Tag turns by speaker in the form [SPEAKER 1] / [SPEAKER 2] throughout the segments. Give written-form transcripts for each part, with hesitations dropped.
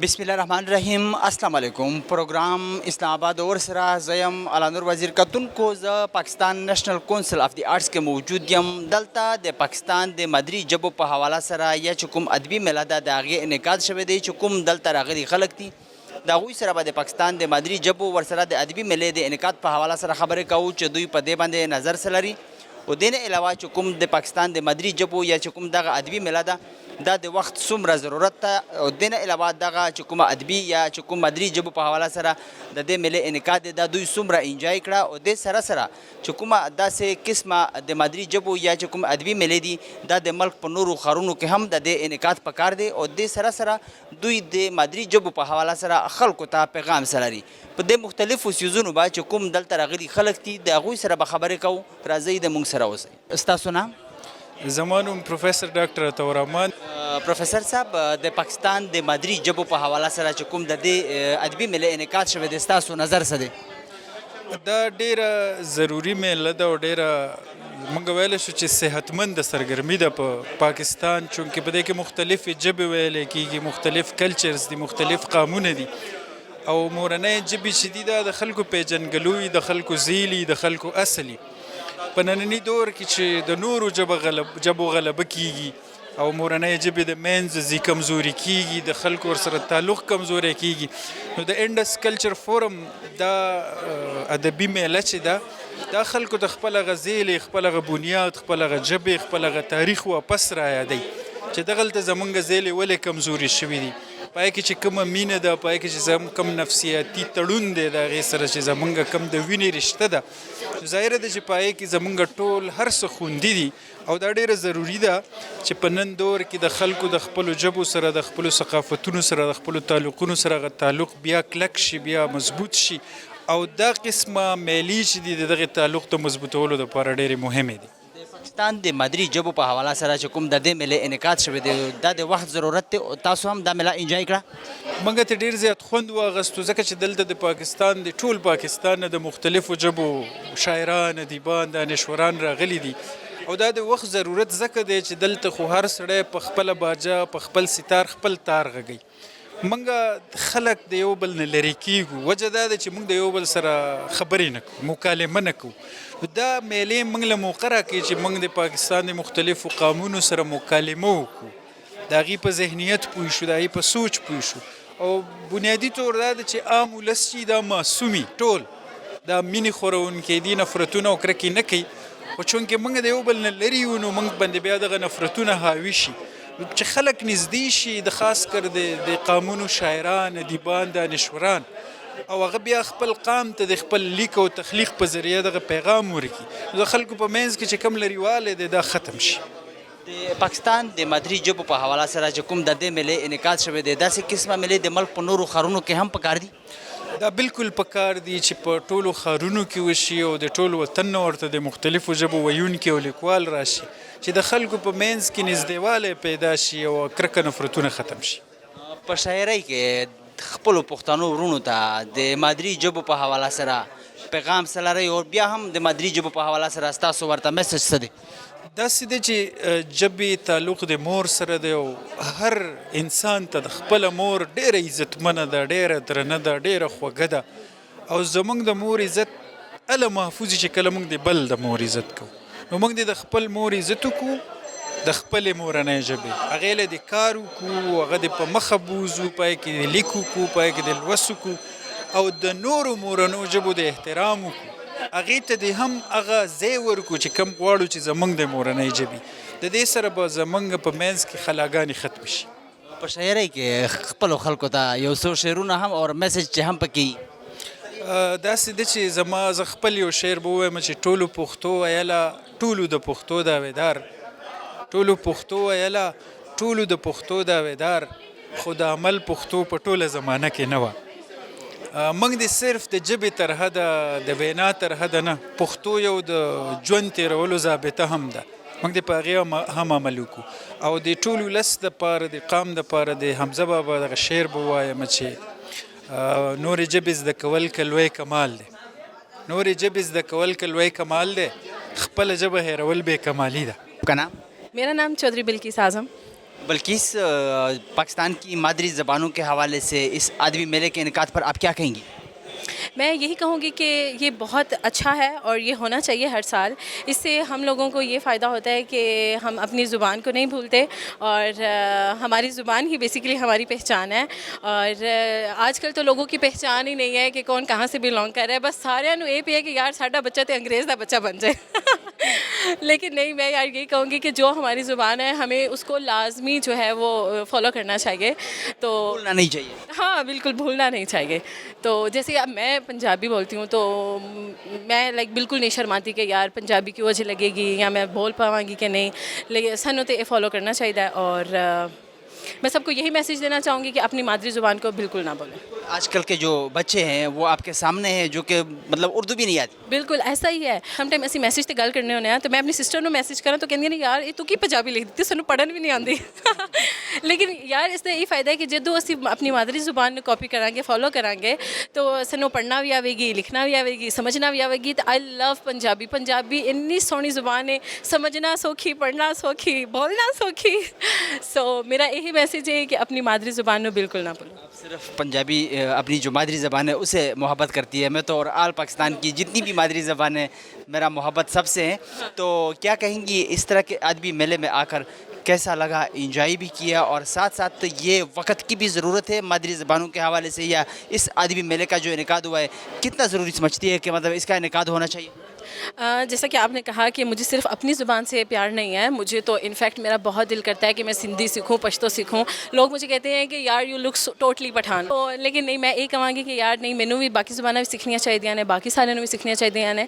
[SPEAKER 1] بسم الله الرحمن الرحیم. السلام علیکم. پروګرام اسلام آباد اور سره زیم علانور وزیر کتونکو ز پاکستان نېشنل کونسل اف دی آرټس کې موجود یم. دلته د پاکستان د مادری ژبو په حواله سره یا چې کوم ادبي میله ده د هغې انعکاس شوی دی چې کوم دلته راغلي خلک دي د هغوی سره به د پاکستان د مادری ژبو ورسره د ادبي میلې د انعکاس په حواله سره خبرې کوو چې دوی په دې باندې نظر څه لري. و دې نه علاوه چې کوم د پاکستان د مادری ژبو یا چې کوم دغه ادبي میله ده دا د وخت څومره ضرورت ته او دې نه علاوه دغه چې کومه ادبي یا چې کوم مادري ژبو په حواله سره د دې میلې انعکاس دی دا دوی څومره انجوای کړه او دې سره سره چې کومه داسې قسمه د مادري ژبو یا چې کوم ادبي میلې دي دا د ملک په نورو ښارونو کې هم د دې انعکاس پکار دی او دې سره سره دوی د مادري ژبو په حواله سره خلکو ته پیغام څه لري. په دې مختلفو څیزونو به چې کوم دلته راغلي خلک دي د هغوی سره به خبرې کوو. راځئ د موږ سره اوسئ. ستاسو نام؟
[SPEAKER 2] زما نوم پروفیسر ډاکټر عطاءالرحمن.
[SPEAKER 1] پروفیسر صاحب د پاکستان د مادري ژبو په حواله سره چې کوم د دې ادبي میلې انعکاس شوی دی ستاسو نظر څه دی؟
[SPEAKER 2] دا ډیره ضروري میله ده او ډیره موږ ویلی شو چې صحتمند سرګرمي ده په پاکستان، چونکې په دې کې مختلفې ژبې ویلی کېږي، مختلف کلچرز دي، مختلف قامونه دي او مورنۍ ژبې چې دي دا د خلکو پیژنګلوي، د خلکو زیلي، د خلکو اصلي. په ننني دور کې چې د نورو ژبو غلبه کېږي او مورنۍ ژبې د منځ ځي کمزوري کېږي، د خلکو ورسره تعلق کمزوری کېږي، نو د انډس کلچر فورم دا ادبي میله چې ده دا خلکو ته خپل هغه زیلې، خپل هغه بنیاد، خپل هغه ژبې، خپل هغه تاریخ واپس را یادوي چې دغلته زمونږ زیلې ولې کمزوري شوي دي. پای کې چې کومه مینه ده، پای کې چې کوم نفسیاتي تړون دی د هغې سره چې زمونږ کوم د وینې رشته ده، ظاهره ده چې پای کې زمونږ ټول هر څه خوندي دي او دا ډیره ضروري ده چې په نن دور کې د خلکو د خپلو ژبو سره، د خپلو ثقافتونو سره، د خپلو تعلقونو سره هغه تعلق بیا کلک شي، بیا مضبوط شي او دا قسمه میلې چې دي د دغې تعلق د مضبوطولو دپاره ډیرې مهمې دي.
[SPEAKER 1] پاکستان د مادري ژبو په حواله سره چې کوم د دې میلې انعکاس شوی دی دا د وخت ضرورت دی. تاسو هم دا میله انجوای کړه؟
[SPEAKER 2] موږ ته ډېر زیات خوند واغستو ځکه چې دلته د پاکستان د ټول پاکستان نه د مختلفو ژبو شاعران، ادیبان، دانشوران راغلي دي او دا د وخت ضرورت ځکه دی چې دلته خو هر سړی په خپله باجه، په خپل ستار، خپل تار غږوي. موږ خلک د یو بل نه لرې کېږو، وجه دا ده چې موږ د یو بل سره خبرې نه کوو، مکالمه نه کوو. دا میلې موږ له موقع راکوي چې موږ د پاکستان د مختلفو قامونو سره مکالمه وکړو، د هغې په ذهنیت پوه شو، د هغې په سوچ پوه شو او بنیادي طور دا ده چې عام ولس چې دا معصومي ټول دا مینې خورونکي دي، نفرتونه او کرکې نه کوي، خو چونکې موږ د یو بل نه لرې یو نو موږ باندې بیا دغه نفرتونه حاوي شي چې خلک نږدې شي، د خاص کر د قامونو شاعران، ادیبان، دانشوران او هغه بیا خپل قام ته د خپل لیک او تخلیق په ذریعه دغه پیغام ورکړي، د خلکو په منځ کې چې کوم لرېوالی دی دا ختم شي.
[SPEAKER 1] د پاکستان د مادري ژبو په حواله سره چې کوم د دې میلې انعکاس شوی دی داسې قسمه میلې د ملک په نورو ښارونو کې هم پکار دي؟
[SPEAKER 2] دا بالکل پکار دي چې په ټولو ښارونو کې وشي او د ټول وطن نه ورته د مختلفو ژبو ویونکي او لیکوال راشي چې د خلکو په منځ کې نږدېوالی پیدا شي او کرکه نفرتونه ختم شي.
[SPEAKER 1] په شاعرۍ کې خپلو پښتنو وروڼو ته د مادري ژبو په حواله سره پیغام څه لرئ او بیا هم د مادري ژبو په حواله سره ستاسو ورته میسج څه دی؟
[SPEAKER 2] داسې دی چې ژبې تعلق د مور سره دی او هر انسان ته د خپله مور ډیره عزتمنه ده، ډیره درنه ده، ډیره خوږه ده او زموږ د مور عزت هله محفوظ چې کله موږ د بل د مور عزت کوو، نو موږ د خپل مور عزت وکړو، د خپلې مورنۍ ژبې هغې له د کار وکړو، هغه د په مخه بوځو، پای کې د لیک وکړو، پای کې د لوست وکړو او د نورو مورنو ژبو د احترام وکړو، هغې ته د هم هغه ځای ورکړو چې کوم غواړو چې زموږ د مورنۍ ژبې. د دې سره به زموږ په منځ کې خلاګانې ختم شي.
[SPEAKER 1] په شاعرۍ کې خپلو خلکو ته یو څو شعرونه هم او میسج چې هم پکې
[SPEAKER 2] داسې دی چې زه خپل یو شعر به ووایم چې ټولو پښتو ویله ټولو د پښتو داویدار، ټولو پښتو ویله ټولو د پښتو داویدار، خو د عمل پښتو په ټوله زمانه کې نه وه. موږ د صرف د ژبې تر حده، د وینا تر حده نه، پښتو یو د ژوند تېرولو ضابطه هم ده، موږ د په هغې هم عمل وکړو او د ټول ولس دپاره، د قام دپاره د حمزه بابا دغه شعر به ووایم چې نورې ژبې زده کول که لوی کمال دی، نورې ژبې زده کول که لوی کمال دی، خپله ژبه هېرول بې کمالي ده.
[SPEAKER 1] که نه؟
[SPEAKER 3] میرا نام چودھری بلکیس اعظم.
[SPEAKER 1] بلکہ اس پاکستان کی مادری زبانوں کے حوالے سے اس ادبی میلے کے انعقاد پر آپ کیا کہیں گی؟
[SPEAKER 3] میں یہی کہوں گی کہ یہ بہت اچھا ہے اور یہ ہونا چاہیے ہر سال. اس سے ہم لوگوں کو یہ فائدہ ہوتا ہے کہ ہم اپنی زبان کو نہیں بھولتے اور ہماری زبان ہی بیسیکلی ہماری پہچان ہے. اور آج کل تو لوگوں کی پہچان ہی نہیں ہے کہ کون کہاں سے بلانگ کر رہا ہے, بس سارے نو یہ بھی ہے کہ یار ساڈا بچہ تو انگریز کا بچہ بن جائے. لیکن نہیں, میں یار یہی کہوں گی کہ جو ہماری زبان ہے ہمیں اس کو لازمی جو ہے وہ فالو کرنا چاہیے. تو
[SPEAKER 1] بھولنا نہیں چاہیے.
[SPEAKER 3] ہاں بالکل بھولنا نہیں چاہیے. تو جیسے اب میں پنجابی بولتی ہوں تو میں بالکل نہیں شرماتی کہ یار پنجابی کی وجہ لگے گی یا میں بول پاواں گی کہ نہیں, لیکن سانوں تو یہ فالو کرنا چاہیے. اور میں سب کو یہی میسیج دینا چاہوں گی کہ اپنی مادری زبان کو بالکل نہ بولیں.
[SPEAKER 1] آج کل کے جو بچے ہیں وہ آپ کے سامنے ہیں جو کہ مطلب اردو بھی نہیں آتی.
[SPEAKER 3] بالکل ایسا ہی ہے. سم ٹائم اسی میسیج تے گل کرنے ہونے ہیں تو میں اپنی سسٹر نو میسیج کرا تو کہندی نہیں یار یہ تو کی پنجابی لکھ دیتی, سانوں پڑھن بھی نہیں آندی. لیکن یار اس کا یہ فائدہ ہے کہ جدوں اسی اپنی مادری زبان کو کاپی کریں گے, فالو کریں گے تو سانوں پڑھنا بھی آئے گی, لکھنا بھی آئے گی, سمجھنا بھی آئے گی. تو آئی لو پنجابی. پنجابی اتنی سونی زبان ہے, سمجھنا سوکھی, پڑھنا سوکھی, بولنا سوکھی. سو میرا یہی میسیج ہے کہ اپنی مادری زبان کو بالکل نہ بھولو.
[SPEAKER 1] صرف پنجابی اپنی جو مادری زبان ہے اسے محبت کرتی ہے. میں تو اور آل پاکستان کی جتنی بھی مادری زبان ہے میرا محبت سب سے ہے. تو کیا کہیں گی اس طرح کے ادبی میلے میں آ کر کیسا لگا؟ انجوائے بھی کیا اور ساتھ ساتھ یہ وقت کی بھی ضرورت ہے مادری زبانوں کے حوالے سے, یا اس ادبی میلے کا جو انعقاد ہوا ہے کتنا ضروری سمجھتی ہے کہ مطلب اس کا انعقاد ہونا چاہیے؟
[SPEAKER 3] جیسا کہ آپ نے کہا کہ مجھے صرف اپنی زبان سے پیار نہیں ہے, مجھے تو انفیکٹ میرا بہت دل کرتا ہے کہ میں سندھی سیکھوں, پشتو سیکھوں. لوگ مجھے کہتے ہیں کہ یار یو لک ٹوٹلی پٹھان. تو لیکن نہیں, میں یہ کہاں گی کہ یار نہیں, مینوں بھی باقی زبانیں بھی سیکھنیاں چاہیے نے, باقی سارے بھی سیکھنیاں چاہیے نے.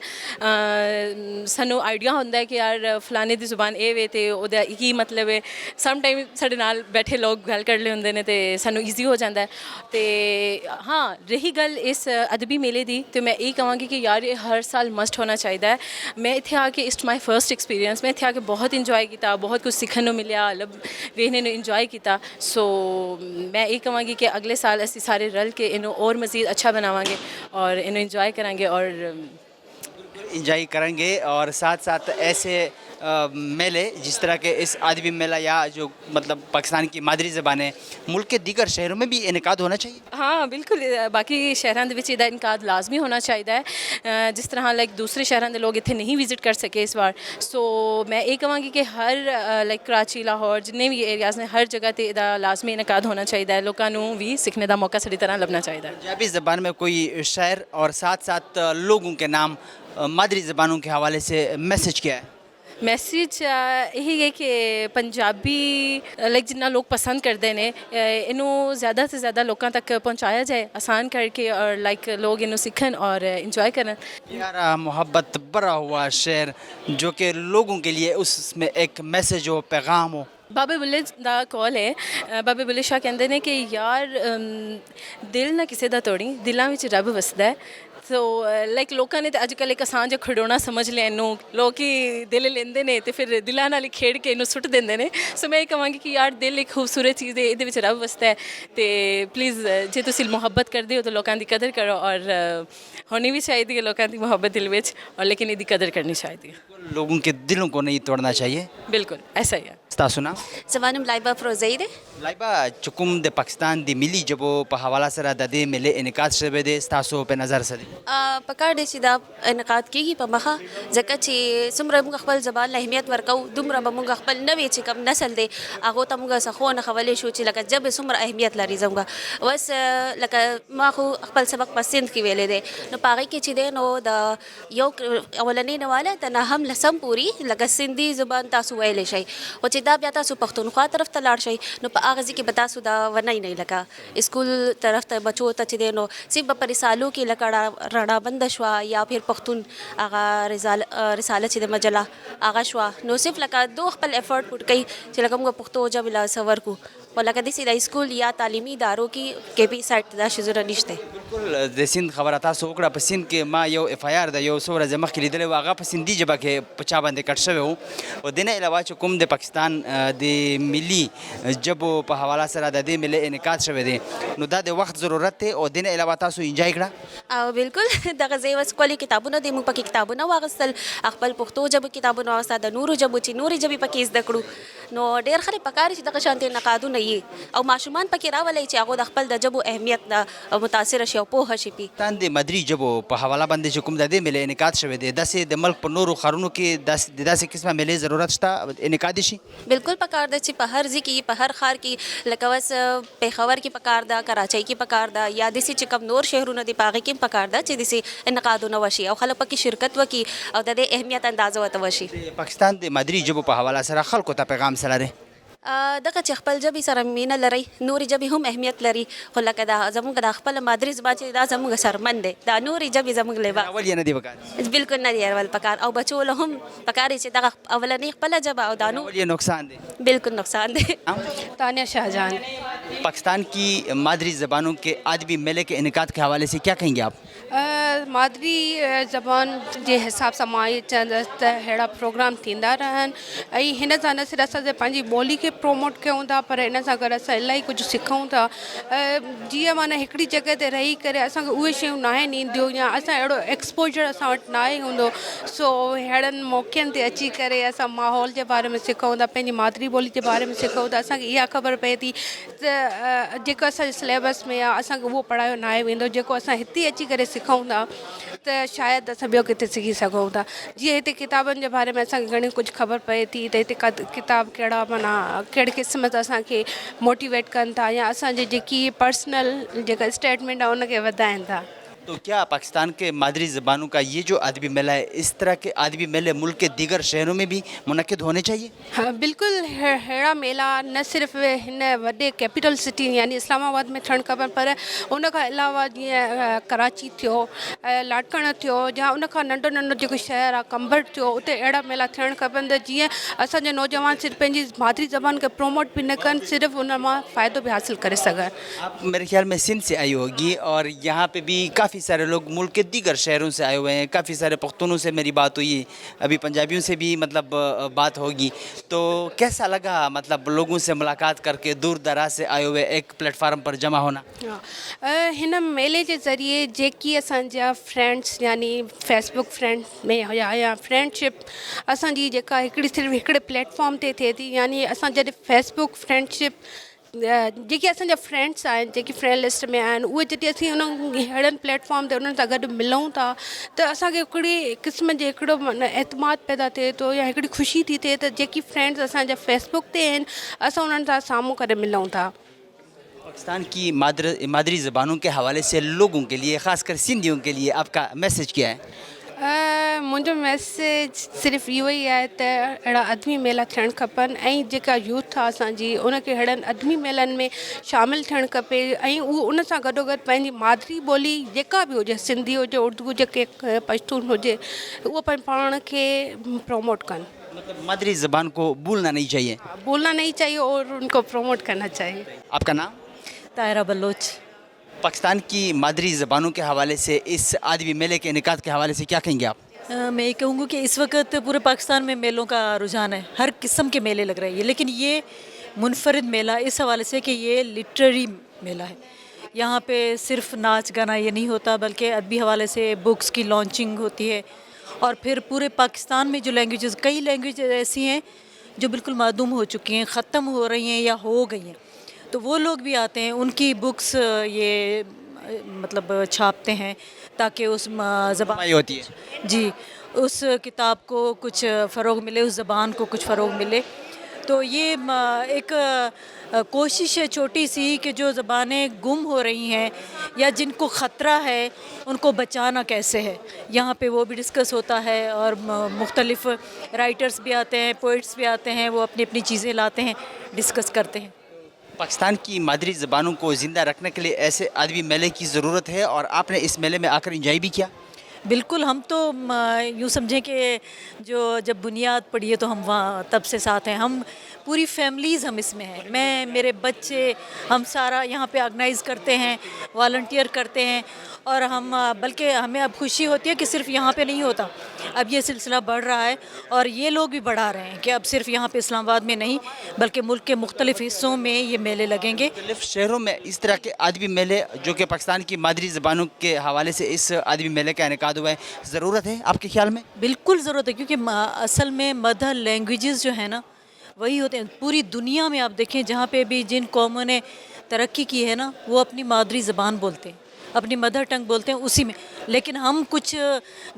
[SPEAKER 3] سانوں آئیڈیا ہوتا ہے کہ یار فلانے دی زبان اے وے تے او دا کی مطلب ہے. سم ٹائم ساڈے نال بیٹھے لوگ گل کر لے ہوندے نے تے سانوں ایزی ہو جاتا ہے. تے ہاں رہی گل اس ادبی میلے دی, تو میں یہ کہاں گی کہ یار یہ ہر سال مسٹ ہونا چاہیے. میں اتنے آ کے اٹس مائی فرسٹ ایکسپیرینس, میں اتنے آ کے بہت انجوائے کیا, بہت کچھ سیکھنے کو ملیا, ویکھنے کو انجوائے کیا. سو میں یہ کہاں گی کہ اگلے سال اسی سارے رل کے انہوں اور مزید اچھا بناواں گے اور انہوں انجوائے کریں گے. اور
[SPEAKER 1] انجوائے کریں گے اور ساتھ ساتھ ایسے میلے جس طرح کے اس ادبی میلہ یا جو مطلب پاکستان کی مادری زبانیں ملک کے دیگر شہروں میں بھی انعقاد ہونا چاہیے.
[SPEAKER 3] ہاں بالکل, باقی شہروں کے یہ انعقاد لازمی ہونا چاہیے. جس طرح دوسرے شہروں کے لوگ اتنے نہیں وزٹ کر سکے اس بار. سو میں یہ کہاں گی کہ ہر کراچی, لاہور, جتنے بھی ایریاز نے ہر جگہ تے لازمی انعقاد ہونا چاہیے. لوگوں کو بھی سیکھنے کا موقع ساری طرح لبنا چاہیے.
[SPEAKER 1] پنجابی زبان میں کوئی شعر اور ساتھ ساتھ لوگوں کے نام مادری زبانوں کے حوالے سے میسیج کیا ہے؟
[SPEAKER 3] میسیج یہی ہے کہ پنجابی جنہ لوگ پسند کرتے ہیں انہوں زیادہ سے زیادہ لوگوں تک پہنچایا جائے آسان کر کے, اور لوگ انہوں سیکھن اور انجوائے کریں.
[SPEAKER 1] پیارا محبت بھرا ہوا شعر جو کہ لوگوں کے لیے اس میں ایک میسیج ہو, پیغام ہو.
[SPEAKER 3] بابے بلے دا کال ہے. بابے بلے شاہ کہتے ہیں کہ یار دل نہ کسی دا توڑی, دلاں وچ رب وسدا ہے. تو لوگوں نے تو اج کل ایک آسان جا کھڑونا سمجھ لیا, لوگ ہی دل لیندے نے تو پھر دلاں نال کھیڑ کے سٹ دیندے نے. سو میں یہ کہاں گی کہ یار دل ایک خوبصورت چیز ہے, یہ رب وستا ہے. تو پلیز جے تسی محبت کردے ہو تو لوگوں کی قدر کرو, اور ہونی بھی چاہیے لوگوں کی محبت دل وچ, اور لیکن یہ قدر کرنی چاہیے.
[SPEAKER 1] لوگوں کے دلوں کو نہیں توڑنا چاہیے.
[SPEAKER 3] بالکل ایسا ہی ہے.
[SPEAKER 1] سنا
[SPEAKER 4] زبانم لائبہ فروزید.
[SPEAKER 1] لائبہ چکم د پاکستان دی ملی جبو په حواله سره د دې ملي انعقاد شوی دی, ستاسو په نظر څه دی؟
[SPEAKER 4] پکار دی چې دا انعقاد کیږي په مخه, ځکه چې څومره موږ خپل زبان له اهمیت ورکوو دومره به موږ خپل نوی چې کوم نسل دی هغو ته موږ څه ښوونه کولی شو چې لکه ژبې څومره اهمیت لري. زموږ اوس لکه ما خو خپل سبق په سند کې ویلی دی, نو په هغې کې چې دی نو د یو اولنۍ نواله د نهم لسم پورې لکه سندي زبان تاسو ویلی شئ, خو چې دا بیا تاسو پښتونخوا طرف ته لاړ شئ نو په هغه ځای کې به تاسو دا ونئ نه, لکه اسکول طرف ته بچو ته چې دی نو صرف به په رسالو کې لکه رڼا بنده شوه یا پھر پښتون هغه رساله چې د مجله هغه شوه, نو صرف لکه دو خپل ایفرټ پوټ کوي چې لکه موږ پښتو ژبې له څه ورکو, خو لکه داسې د اسکول یا تعلیمي ادارو کې پی سایټ دا شی ضرور نشته.
[SPEAKER 1] بالکل د سیند خبره تاسو وکړه. په سیند کې ما یو اف آی آر د یو څو ورځې مخکې لیدلی و، هغه په سیندي ژبه کې په چا باندې کټ شوی و. او دې نه علاوه چې کوم د پاکستان د ملي ژبو په حواله سره د دې ملي انعکاس شوی دی، نو دا د وخت ضرورت دی. او دې نه علاوه تاسو انجوای کړه؟
[SPEAKER 4] او بالکل دغه ځای اوس ښکلي کتابونه دي، موږ پکې کتابونه واخیستل، خپل پښتو ژبو کتابونه واخیسته، د نورو ژبو چې نورې ژبې پکې زده کړو. نو ډېر خلک پکار چې دغه شانتې نقادونه یي او ماشومان پکې راولئ چې هغوی د خپل د ژبو اهمیت نه متاثره شي او پوهه شي پې.
[SPEAKER 1] پاکستان د مدري ژبو په حواله باندې چې کوم د دې ملي انعکاس شوی دی، داسې د ملک په نورو ښارونو کې د داسې قسمه ملي ضرورت شته انعکاس شي؟
[SPEAKER 4] بالکل پکار ده چې په هر ځای کې په هر ښار کې لکه اوس پېښور کې پکار ده، کراچۍ کې پکار ده، یا داسې چې کوم نور شهرونه دي په هغې کې هم پکار ده چې داسې انعقادونه وشي او خلک پکې شرکت وکړي او د دې اهمیت اندازه ورته وشي.
[SPEAKER 1] د پاکستان د مدري ژبو په حواله سره خلکو ته پیغام څه لري؟
[SPEAKER 4] دغه چې خپل ژبې سره مینه لرئ، نورې ژبې هم اهمیت لري، خو لکه دا زموږ د خپله مادري زبان چې دا زموږ سرمن دی، دا نورې ژبې زموږ لباس
[SPEAKER 1] اول یې نه دی پکار؟
[SPEAKER 4] بالکل نه دی اول پکار، او بچو له هم پکار چې دغه اولنۍ خپله ژبه او دا نور
[SPEAKER 1] اول یہ نقصان دے؟
[SPEAKER 4] بالکل نقصان دی.
[SPEAKER 5] تانیہ شاہجہان.
[SPEAKER 1] پاکستان کی مادری زبانوں کے ادبی میلے کے انعقاد کے حوالے سے کیا کہیں گے آپ؟
[SPEAKER 5] مادری زبان जे हिसाब सां मां इहे चवंदसि त अहिड़ा प्रोग्राम थींदा रहनि ऐं हिन सां न सिर्फ़ु असां पंहिंजी ॿोली खे प्रोमोट कयूं था, पर इन सां गॾु असां इलाही कुझु सिखूं था. जीअं माना हिकिड़ी जॻह ते रही करे असांखे उहे शयूं न आहिनि ईंदियूं या असां अहिड़ो एक्सपोजर असां वटि न आहे हूंदो, सो अहिड़नि मौक़नि ते अची करे असां माहौल जे बारे में सिखूं था, पंहिंजी मादरी ॿोली जे बारे में सिखूं था. असांखे इहा ख़बर पए थी त जेको असांजे सिलेबस में आहे असांखे उहो पढ़ायो न आहे वेंदो, जेको असां हिते अची करे सिखूं था त शायदि असां ॿियो किथे सिखी सघूं था. जीअं हिते किताबनि जे बारे में असांखे घणी कुझु ख़बर पए थी त हिते किताब कहिड़ा माना कहिड़े क़िस्म सां असांखे मोटिवेट कनि था या असांजी जेकी पर्सनल जेका स्टेटमेंट आहे उनखे वधाइनि था.
[SPEAKER 1] तो क्या पाकिस्तान के मादरी ज़बानों का ये जो अदबी मेला है, इस तरह के अदबी मेले मुल्क के दीगर शहरों में भी मुनक़िद होने चाहिए?
[SPEAKER 5] हाँ बिल्कुल, अहिड़ा मेला न सिर्फ़ु हिन वॾे कैपिटल सिटी यानी इस्लामाबाद में थियणु खपनि, पर उन खां अलावा जीअं कराची थियो, लाडकण थियो, या उन खां नंढो नंढो जेको शहर आहे कंबर थियो, उते अहिड़ा मेला थियणु खपनि त जीअं असांजे नौजवान सिर्फ़ु पंहिंजी मादरी ज़बान खे प्रोमोट बि न कनि, सिर्फ़ु उन मां फ़ाइदो बि हासिलु करे सघनि.
[SPEAKER 1] आप मेरे ख्याल में सिंध से आई होगी और यहाँ पे भी काफ़ी सारे लोग मुल्क के दीगर शहरों से आए हुए हैं, काफ़ी सारे पख्तूनों से मेरी बात हुई, अभी पंजाबियों से भी मतलब बात होगी. तो कैसा लगा मतलब लोगों से मुलाकात करके दूर दराज से आए हुए एक प्लेटफार्म पर जमा होना?
[SPEAKER 5] हिन मेले जे ज़रिए जेकी असांजा फ्रेंड्स यानी फेसबुक फ्रेंड में हुया या फ्रेंडशिप असांजी जेका हिकिड़ी सिर्फ़ु हिकिड़े प्लेटफॉर्म ते थिए थी, यानी असां जॾहिं फेसबुक फ्रेंडशिप जेके असांजा फ्रेंड्स आहिनि जेकी फ्रेंड लिस्ट में आहिनि, उहे जॾहिं असीं उन्हनि अहिड़नि प्लेटफॉर्म ते उन्हनि सां गॾु मिलूं था त असांखे हिकिड़ी क़िस्म जे हिकिड़ो एतमाद पैदा थिए थो या हिकिड़ी ख़ुशी थी थिए त जेकी फ्रेंड्स असांजा फेसबुक ते आहिनि असां उन्हनि सां साम्हूं करे मिलूं था.
[SPEAKER 1] पाकिस्तान की मादरी ज़बानों के हवाले से लोगों के लिए, ख़ासकर सिंधियों के लिए आपका मैसेज क्या है?
[SPEAKER 5] मुंहिंजो मैसेज सिर्फ़ु इहो ई आहे त अहिड़ा अदबी मेला थियणु खपनि ऐं जेका यूथ आहे असांजी उनखे अहिड़नि अदबी मेलनि में शामिलु थियणु खपे ऐं उहो उन सां गॾोगॾु पंहिंजी मादरी ॿोली जेका बि हुजे, सिंधी हुजे, उर्दू हुजे, के पश्तून हुजे, उहो पंहिंजे पाण खे प्रोमोट कनि.
[SPEAKER 1] मतलब मादरी ज़बान को भूलना नहीं चाहिए?
[SPEAKER 5] भूलना नहीं चाहिए और उनको प्रोमोट करना चाहिए.
[SPEAKER 1] आपका नाम?
[SPEAKER 6] तायरा बलोच.
[SPEAKER 1] पाकिस्तान की मादरी ज़बानों के हवाले से इस अदबी मेले के इनेकाद के हवाले से क्या कहेंगे आप?
[SPEAKER 6] मैं ये कहूँगी कि इस वक्त पूरे पाकिस्तान में मेलों का रुझान है, हर किस्म के मेले लग रहे हैं, लेकिन ये मुनफरिद मेला इस हवाले से कि ये लिटरेरी मेला है. यहाँ पे सिर्फ नाच गाना ये नहीं होता, बल्कि अदबी हवाले से बुक्स की लॉन्चिंग होती है और फिर पूरे पाकिस्तान में जो लैंग्वेजेस, कई लैंग्वेजेस ऐसी हैं जो बिल्कुल मादूम हो चुकी हैं, ख़त्म हो रही हैं या हो गई हैं, तो वो लोग भी आते हैं, उनकी बुक्स ये मतलब छापते हैं ताकि उस ज़बान
[SPEAKER 1] होती है
[SPEAKER 6] जी, उस किताब को कुछ फ़रोग़ मिले, उस ज़बान को कुछ फ़रोग़ मिले. तो ये एक कोशिश है छोटी सी कि जो ज़बानें गुम हो रही हैं या जिनको ख़तरा है उनको बचाना कैसे है, यहाँ पे वो भी डिस्कस होता है और मुख्तलिफ़ राइटर्स भी आते हैं, पोइट्स भी आते हैं, वो अपनी अपनी चीज़ें लाते हैं, डिस्कस करते हैं.
[SPEAKER 1] पाकिस्तान की मादरी ज़बानों को ज़िंदा रखने के लिए ऐसे अदबी मेले की ज़रूरत है और आपने इस मेले में आकर इंजॉय भी किया?
[SPEAKER 6] बिल्कुल, हम तो यूँ समझें कि जो जब बुनियाद पड़ी है तो हम वहाँ तब से साथ हैं. हम पूरी फैमिलीज़ हम इसमें हैं, मैं, मेरे बच्चे, हम सारा यहाँ पे ऑर्गेनाइज़ करते हैं, वॉलंटियर करते हैं। और हम बल्कि हमें अब खुशी होती है कि सिर्फ यहाँ पे नहीं होता, अब ये सिलसिला बढ़ रहा है और ये लोग भी बढ़ा रहे हैं कि अब सिर्फ यहाँ पे इस्लामाबाद में नहीं बल्कि मुल्क के मुख्तलिफ़ हिस्सों में ये मेले लगेंगे।
[SPEAKER 1] मुख्तलिफ शहरों में इस तरह के अदबी मेले जो कि पाकिस्तान की मादरी ज़बानों के हवाले से इस अदबी मेले का इनेकाद हुआ है, ज़रूरत है आपके ख्याल में?
[SPEAKER 6] बिल्कुल ज़रूरत है, क्योंकि असल में मदर लैंग्वेजेस जो है ना वही होते हैं। पूरी दुनिया में आप देखें जहाँ पे भी जिन कौमों ने तरक्की की है ना वो अपनी मादरी ज़बान बोलते हैं, अपनी मदर टंग बोलते हैं उसी में। लेकिन हम कुछ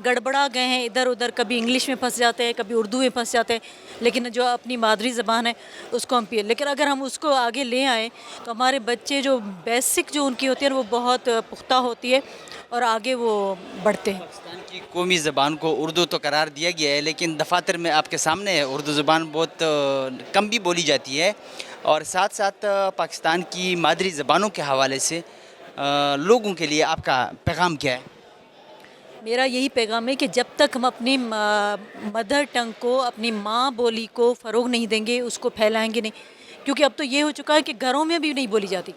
[SPEAKER 6] गड़बड़ा गए हैं इधर उधर, कभी इंग्लिश में फंस जाते हैं, कभी उर्दू में फंस जाते हैं, लेकिन जो अपनी मादरी ज़बान है उसको हम लेकिन अगर हम उसको आगे ले आएँ तो हमारे बच्चे जो बेसिक जो उनकी होती है वो बहुत पुख्ता होती है और आगे वो बढ़ते हैं।
[SPEAKER 1] पाकिस्तान की कौमी ज़बान को उर्दू तो करार दिया गया है, लेकिन दफातर में आपके सामने है उर्दू ज़बान बहुत कम भी बोली जाती है। और साथ साथ पाकिस्तान की मादरी ज़बानों के हवाले से लोगों के लिए आपका पैगाम क्या है?
[SPEAKER 6] मेरा यही पैगाम है कि जब तक हम अपनी मदर टंग को, अपनी माँ बोली को फ़रोग नहीं देंगे, उसको फैलाएंगे नहीं, क्योंकि अब तो ये हो चुका है कि घरों में भी नहीं बोली जाती।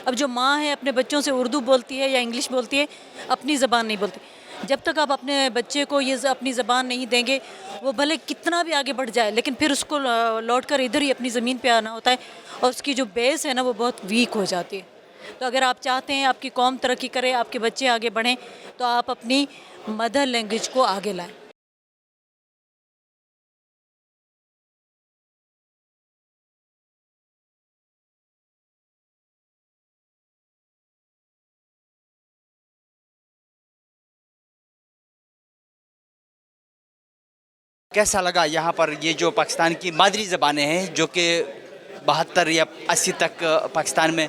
[SPEAKER 6] अब जो माँ है अपने बच्चों से उर्दू बोलती है या इंग्लिश बोलती है, अपनी ज़बान नहीं बोलती। जब तक आप अपने बच्चे को ये अपनी ज़बान नहीं देंगे, वो भले कितना भी आगे बढ़ जाए लेकिन फिर उसको लौट कर इधर ही अपनी ज़मीन पे आना होता है और उसकी जो बेस है ना वो बहुत वीक हो जाती है। तो अगर आप चाहते हैं आपकी कौम तरक्की करे, आपके बच्चे आगे बढ़ें, तो आप अपनी मदर लैंग्वेज को आगे लाएं।
[SPEAKER 1] कैसा लगा यहाँ पर ये जो पाकिस्तान की मादरी ज़बानें हैं जो कि 72 या 80 तक पाकिस्तान में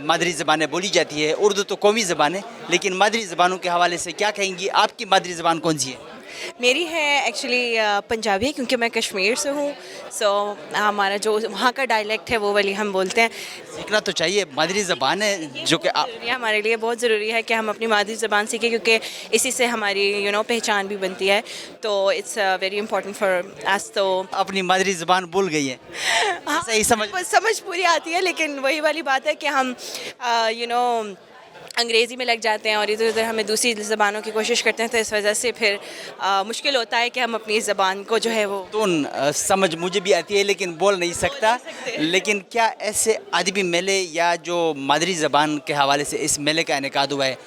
[SPEAKER 1] मादरी ज़बानें बोली जाती है? उर्दू तो कौमी ज़बान है, लेकिन मादरी ज़बानों के हवाले से क्या कहेंगी? आपकी मादरी ज़बान कौन सी है?
[SPEAKER 7] मेरी है एक्चुअली पंजाबी, क्योंकि मैं कश्मीर से हूँ। सो हमारा जो वहाँ का डायलेक्ट है वो वाली हम बोलते हैं।
[SPEAKER 1] सीखना तो चाहिए, मादरी ज़बान है जो कि
[SPEAKER 7] ज़रूरी है, हमारे लिए बहुत ज़रूरी है कि हम अपनी मादरी ज़बान सीखें, क्योंकि इसी से हमारी पहचान भी बनती है। तो it's very important for us. तो
[SPEAKER 1] अपनी मादरी ज़बान भूल गई है?
[SPEAKER 7] हाँ,
[SPEAKER 1] सही
[SPEAKER 7] समझ पूरी आती है, लेकिन वही वाली बात है कि हम अंग्रेज़ी में लग जाते हैं और इधर उधर हमें दूसरी ज़बानों की कोशिश करते हैं, तो इस वजह से फिर मुश्किल होता है कि हम अपनी ज़बान को जो है वो
[SPEAKER 1] समझ मुझे भी आती है लेकिन बोल नहीं सकता। लेकिन क्या ऐसे अदबी मेले या जो मादरी ज़बान के हवाले से इस मेले का इनेकाद हुआ है,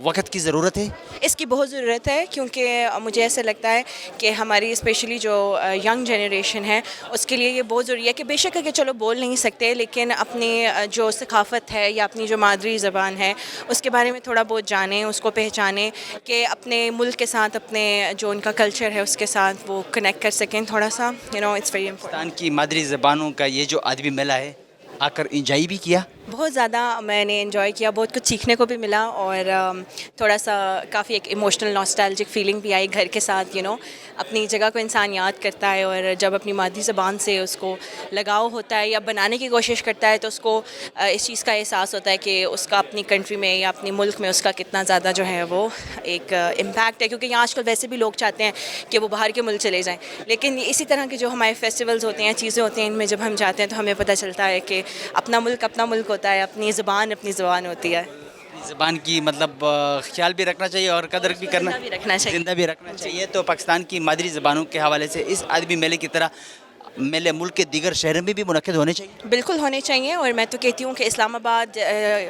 [SPEAKER 1] वक्त की ज़रूरत है?
[SPEAKER 7] इसकी बहुत ज़रूरत है, क्योंकि मुझे ऐसा लगता है कि हमारी स्पेशली जो यंग जनरेशन है उसके लिए ये बहुत ज़रूरी है कि बेशक है कि चलो बोल नहीं सकते, लेकिन अपनी जो सकाफ़त है या अपनी जो मादरी ज़बान है उसके बारे में थोड़ा बहुत जानें, उसको पहचानें, कि अपने मुल्क के साथ, अपने जो उनका कल्चर है उसके साथ वो कनेक्ट कर सकें थोड़ा सा। It's very important.
[SPEAKER 1] पाकिस्तान की मादरी ज़बानों का ये जो अदबी मेला है, आकर इंजॉय भी किया?
[SPEAKER 7] बहुत ज़्यादा मैंने एंजॉय किया, बहुत कुछ सीखने को भी मिला और थोड़ा सा काफ़ी एक इमोशनल नॉस्टैल्जिक फीलिंग भी आई घर के साथ। अपनी जगह को इंसान याद करता है और जब अपनी मादरी ज़बान से उसको लगाव होता है या बनाने की कोशिश करता है तो उसको इस चीज़ का एहसास होता है कि उसका अपनी कंट्री में या अपनी मुल्क में उसका कितना ज़्यादा जो है वो एक इम्पैक्ट है। क्योंकि यहाँ आजकल वैसे भी लोग चाहते हैं कि वो बाहर के मुल्क चले जाएँ, लेकिन इसी तरह के जो हमारे फेस्टिवल्स होते हैं, चीज़ें होती हैं, इनमें जब हम जाते हैं तो हमें पता चलता है कि अपना मुल्क होता है, अपनी ज़बान होती है।
[SPEAKER 1] ज़बान की मतलब ख्याल भी रखना चाहिए और कदर भी करना, ज़िंदा भी रखना चाहिए। तो पाकिस्तान की मादरी ज़बानों के हवाले से इस अदबी मेले की तरह मेले मुल्क के दीगर शहरों में भी मुनक्किद होने चाहिए?
[SPEAKER 7] बिल्कुल होने चाहिए। और मैं तो कहती हूँ कि इस्लामाबाद,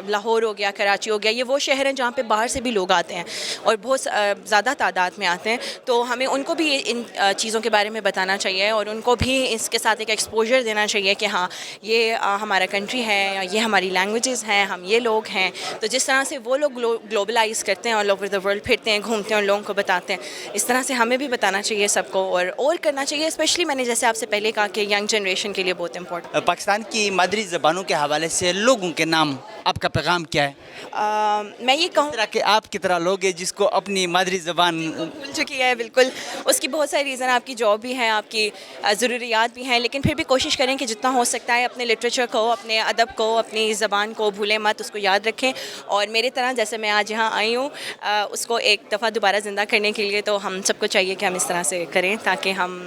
[SPEAKER 7] लाहौर हो गया, कराची हो गया, ये वो शहर हैं जहाँ पे बाहर से भी लोग आते हैं और बहुत ज़्यादा तादाद में आते हैं। तो हमें उनको भी इन चीज़ों के बारे में बताना चाहिए और उनको भी इसके साथ एक एक्सपोजर देना चाहिए कि हाँ ये हमारा कंट्री है, ये हमारी लैंग्वेजेस हैं, हम ये लोग हैं। तो जिस तरह से वो लोग ग्लोबलाइज़ करते हैं, ऑल ओवर द वर्ल्ड फिरते हैं, घूमते हैं और लोगों को बताते हैं, इस तरह से हमें भी बताना चाहिए सबको और करना चाहिए। स्पेशली मैंने जैसे आपसे पहले कहा कि यंग जनरेशन के लिए बहुत इंपॉर्टेंट।
[SPEAKER 1] पाकिस्तान की मादरी ज़बानों के हवाले से लोगों के नाम आपका पैगाम क्या है?
[SPEAKER 7] मैं ये कहूँ
[SPEAKER 1] कि आप की तरह लोग हैं जिसको अपनी मादरी ज़बान
[SPEAKER 7] भूल चुकी है। बिल्कुल, उसकी बहुत सारी रीज़न, आपकी जॉब भी है, आपकी ज़रूरियात भी हैं, लेकिन फिर भी कोशिश करें कि जितना हो सकता है अपने लिटरेचर को, अपने अदब को, अपनी ज़बान को भूलें मत, उसको याद रखें। और मेरी तरह जैसे मैं आज यहाँ आई हूँ, उसको एक दफ़ा दोबारा ज़िंदा करने के लिए तो हम सबको चाहिए कि हम इस तरह से करें ताकि हम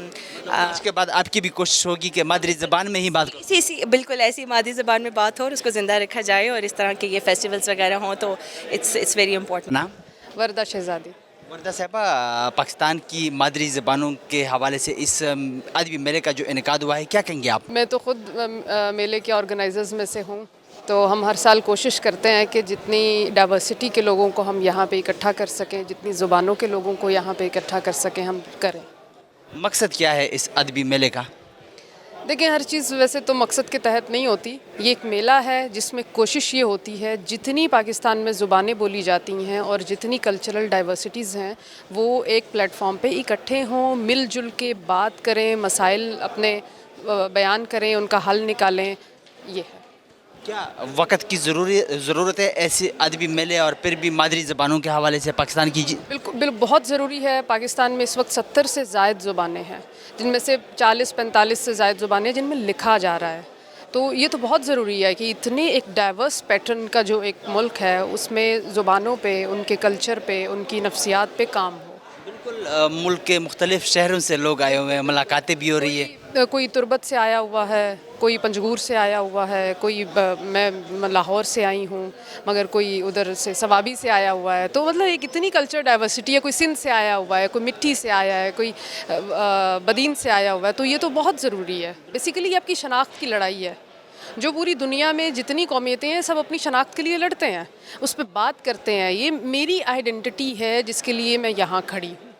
[SPEAKER 1] उसके बाद आपकी भी कोशिश होगी कि मादरी ज़बान में ही बात करो।
[SPEAKER 7] इसी बिल्कुल ऐसी मादरी ज़बान में बात हो और उसको ज़िंदा रखा जाए, और इस तरह के ये फेस्टिवल्स वगैरह हों तो इट्स वेरी इंपॉर्टेंट।
[SPEAKER 1] नाम?
[SPEAKER 5] वर्दा शहजादी।
[SPEAKER 1] वर्दा साहबा, पाकिस्तान की मादरी ज़बानों के हवाले से इस अदबी मेले का जो इनेकाद हुआ है, क्या कहेंगे आप?
[SPEAKER 8] मैं तो ख़ुद मेले के ऑर्गेनाइजर्स में से हूँ, तो हम हर साल कोशिश करते हैं कि जितनी डाइवर्सिटी के लोगों को हम यहाँ पे इकट्ठा कर सकें, जितनी ज़ुबानों के लोगों को यहाँ पे इकट्ठा कर सकें, हम करें।
[SPEAKER 1] मकसद क्या है इस अदबी मेले का?
[SPEAKER 8] देखिए, हर चीज़ वैसे तो मकसद के तहत नहीं होती। ये एक मेला है जिसमें कोशिश ये होती है जितनी पाकिस्तान में ज़ुबानें बोली जाती हैं और जितनी कल्चरल डाइवर्सिटीज़ हैं वो एक प्लेटफॉर्म पे इकट्ठे हों, मिलजुल के बात करें, मसाइल अपने बयान करें, उनका हल निकालें। ये है।
[SPEAKER 1] क्या वक्त की ज़रूरत है ऐसे अदबी मेले और फिर भी मादरी ज़बानों के हवाले से पाकिस्तान की?
[SPEAKER 8] बिल्कुल बहुत ज़रूरी है। पाकिस्तान में इस वक्त 70 से ज़ायद ज़ुबानें हैं, जिनमें से 40-45 से ज़ायद ज़ुबानें हैं जिनमें लिखा जा रहा है। तो ये तो बहुत ज़रूरी है कि इतने एक डाइवर्स पैटर्न का जो एक मुल्क है उसमें ज़ुबानों पे, उनके कल्चर पे, उनकी नफ्सियात पे काम हो।
[SPEAKER 1] बिल्कुल, मुल्क के मुख्तलिफ़ शहरों से लोग आए हुए हैं, मुलाकातें भी हो रही है।
[SPEAKER 8] कोई तुर्बत से आया हुआ है, कोई पंजगूर से आया हुआ है, कोई मैं लाहौर से आई हूँ, मगर कोई उधर से सवाबी से आया हुआ है। तो मतलब एक इतनी कल्चर डाइवर्सिटी है। कोई सिंध से आया हुआ है, कोई मिट्टी से आया है, कोई बदीन से आया हुआ है। तो ये तो बहुत ज़रूरी है। बेसिकली ये आपकी शनाख्त की लड़ाई है। जो पूरी दुनिया में जितनी कौमियतें हैं सब अपनी शनाख्त के लिए लड़ते हैं, उस पर बात करते हैं। ये मेरी आइडेंटिटी है जिसके लिए मैं यहाँ खड़ी हूँ।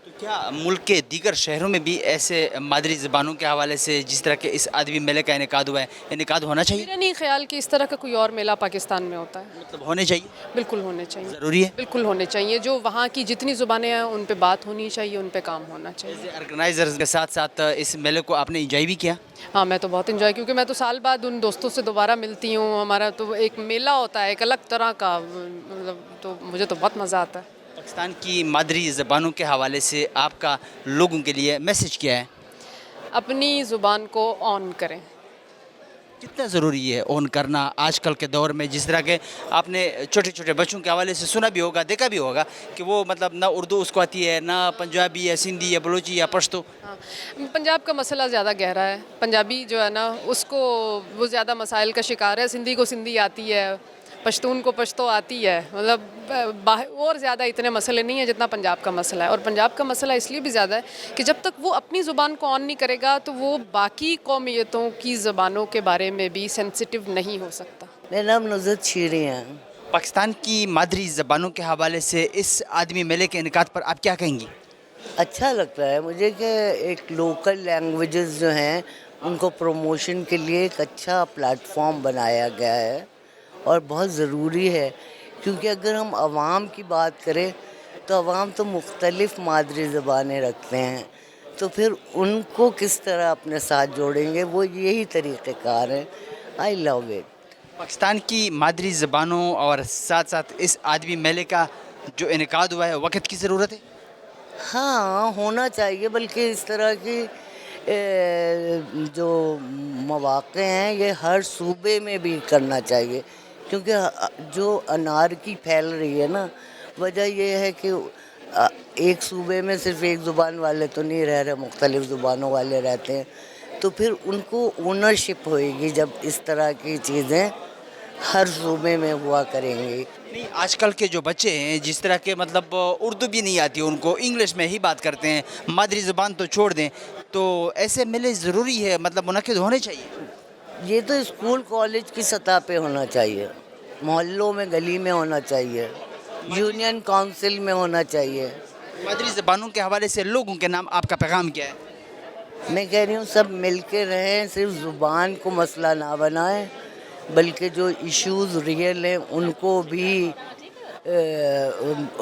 [SPEAKER 1] तो क्या मुल्क के दीगर शहरों में भी ऐसे मादरी ज़बानों के हवाले से जिस तरह के इस अदबी मेले का इनेकाद हुआ है, इनेकाद होना चाहिए?
[SPEAKER 8] मेरा नहीं ख्याल कि इस तरह का कोई और मेला पाकिस्तान में होता है।
[SPEAKER 1] मतलब होने चाहिए?
[SPEAKER 8] बिल्कुल होने चाहिए।
[SPEAKER 1] ज़रूरी है?
[SPEAKER 8] बिल्कुल होने चाहिए। जो वहाँ की जितनी ज़ुबानें हैं उन पे बात होनी चाहिए, उन पे काम होना चाहिए।
[SPEAKER 1] ऑर्गेनाइजर्स के साथ साथ इस मेले को आपने इंजॉय भी किया?
[SPEAKER 8] हाँ, मैं तो बहुत इंजॉय, क्योंकि मैं तो साल बाद उन दोस्तों से दोबारा मिलती हूँ। हमारा तो एक मेला होता है एक अलग तरह का, मतलब तो मुझे तो बहुत मज़ा आता है।
[SPEAKER 1] पाकिस्तान की मादरी ज़बानों के हवाले से आपका लोगों के लिए मैसेज क्या है?
[SPEAKER 8] अपनी ज़ुबान को ऑन करें।
[SPEAKER 1] कितना ज़रूरी है ऑन करना आजकल के दौर में? जिस तरह के आपने छोटे छोटे बच्चों के हवाले से सुना भी होगा, देखा भी होगा कि वो मतलब ना उर्दू उसको आती है, ना पंजाबी या सिंधी या बलोची या पश्तो।
[SPEAKER 8] हाँ, पंजाब का मसला ज़्यादा गहरा है। पंजाबी जो है ना उसको वो ज़्यादा मसाइल का शिकार है। सिंधी को सिंधी आती है, पश्तून को पश्तो आती है। मतलब और ज़्यादा इतने मसले नहीं हैं जितना पंजाब का मसला है। और पंजाब का मसला इसलिए भी ज़्यादा है कि जब तक वो अपनी ज़ुबान को ऑन नहीं करेगा तो वो बाकी कौमियतों की ज़ुबानों के बारे में भी सेंसिटिव नहीं हो सकता।
[SPEAKER 9] मेरा नाम नुज़रत शीरी है।
[SPEAKER 1] पाकिस्तान की मादरी ज़बानों के हवाले से इस आदमी मेले के इनेकाद पर आप क्या कहेंगी?
[SPEAKER 9] अच्छा लगता है मुझे कि एक लोकल लैंग्वेजेस जो हैं उनको प्रमोशन के लिए एक अच्छा प्लेटफॉर्म बनाया गया है और बहुत ज़रूरी है, क्योंकि अगर हम आवाम की बात करें तो आवाम तो मुख्तलिफ़ मादरी ज़बानें रखते हैं, तो फिर उनको किस तरह अपने साथ जोड़ेंगे, वो यही तरीक़ेकार है। I love it.
[SPEAKER 1] पाकिस्तान की मादरी ज़बानों और साथ साथ इस आदमी मेले का जो इनेकाद हुआ है, वक्त की ज़रूरत है?
[SPEAKER 9] हाँ, होना चाहिए, बल्कि इस तरह की जो मौक़े हैं ये हर सूबे में भी करना चाहिए, क्योंकि जो अनारकी फैल रही है ना, वजह यह है कि एक सूबे में सिर्फ एक ज़ुबान वाले तो नहीं रह रहे, मुख्तलिफ़ ज़ुबानों वाले रहते हैं, तो फिर उनको ओनरशिप होएगी जब इस तरह की चीज़ें हर सूबे में हुआ करेंगी।
[SPEAKER 1] नहीं, आजकल के जो बच्चे हैं जिस तरह के मतलब उर्दू भी नहीं आती उनको, इंग्लिश में ही बात करते हैं, मादरी ज़बान तो छोड़ दें, तो ऐसे मेले ज़रूरी है, मतलब मुनक़िद होने चाहिए?
[SPEAKER 9] ये तो स्कूल कॉलेज की सतह पे होना चाहिए, मोहल्लों में गली में होना चाहिए, यूनियन काउंसिल में होना चाहिए।
[SPEAKER 1] मादरी ज़बानों के हवाले से लोगों के नाम आपका पैगाम क्या है?
[SPEAKER 9] मैं कह रही हूँ सब मिल के रहें, सिर्फ ज़ुबान को मसला ना बनाएं, बल्कि जो इश्यूज़ रियल हैं उनको भी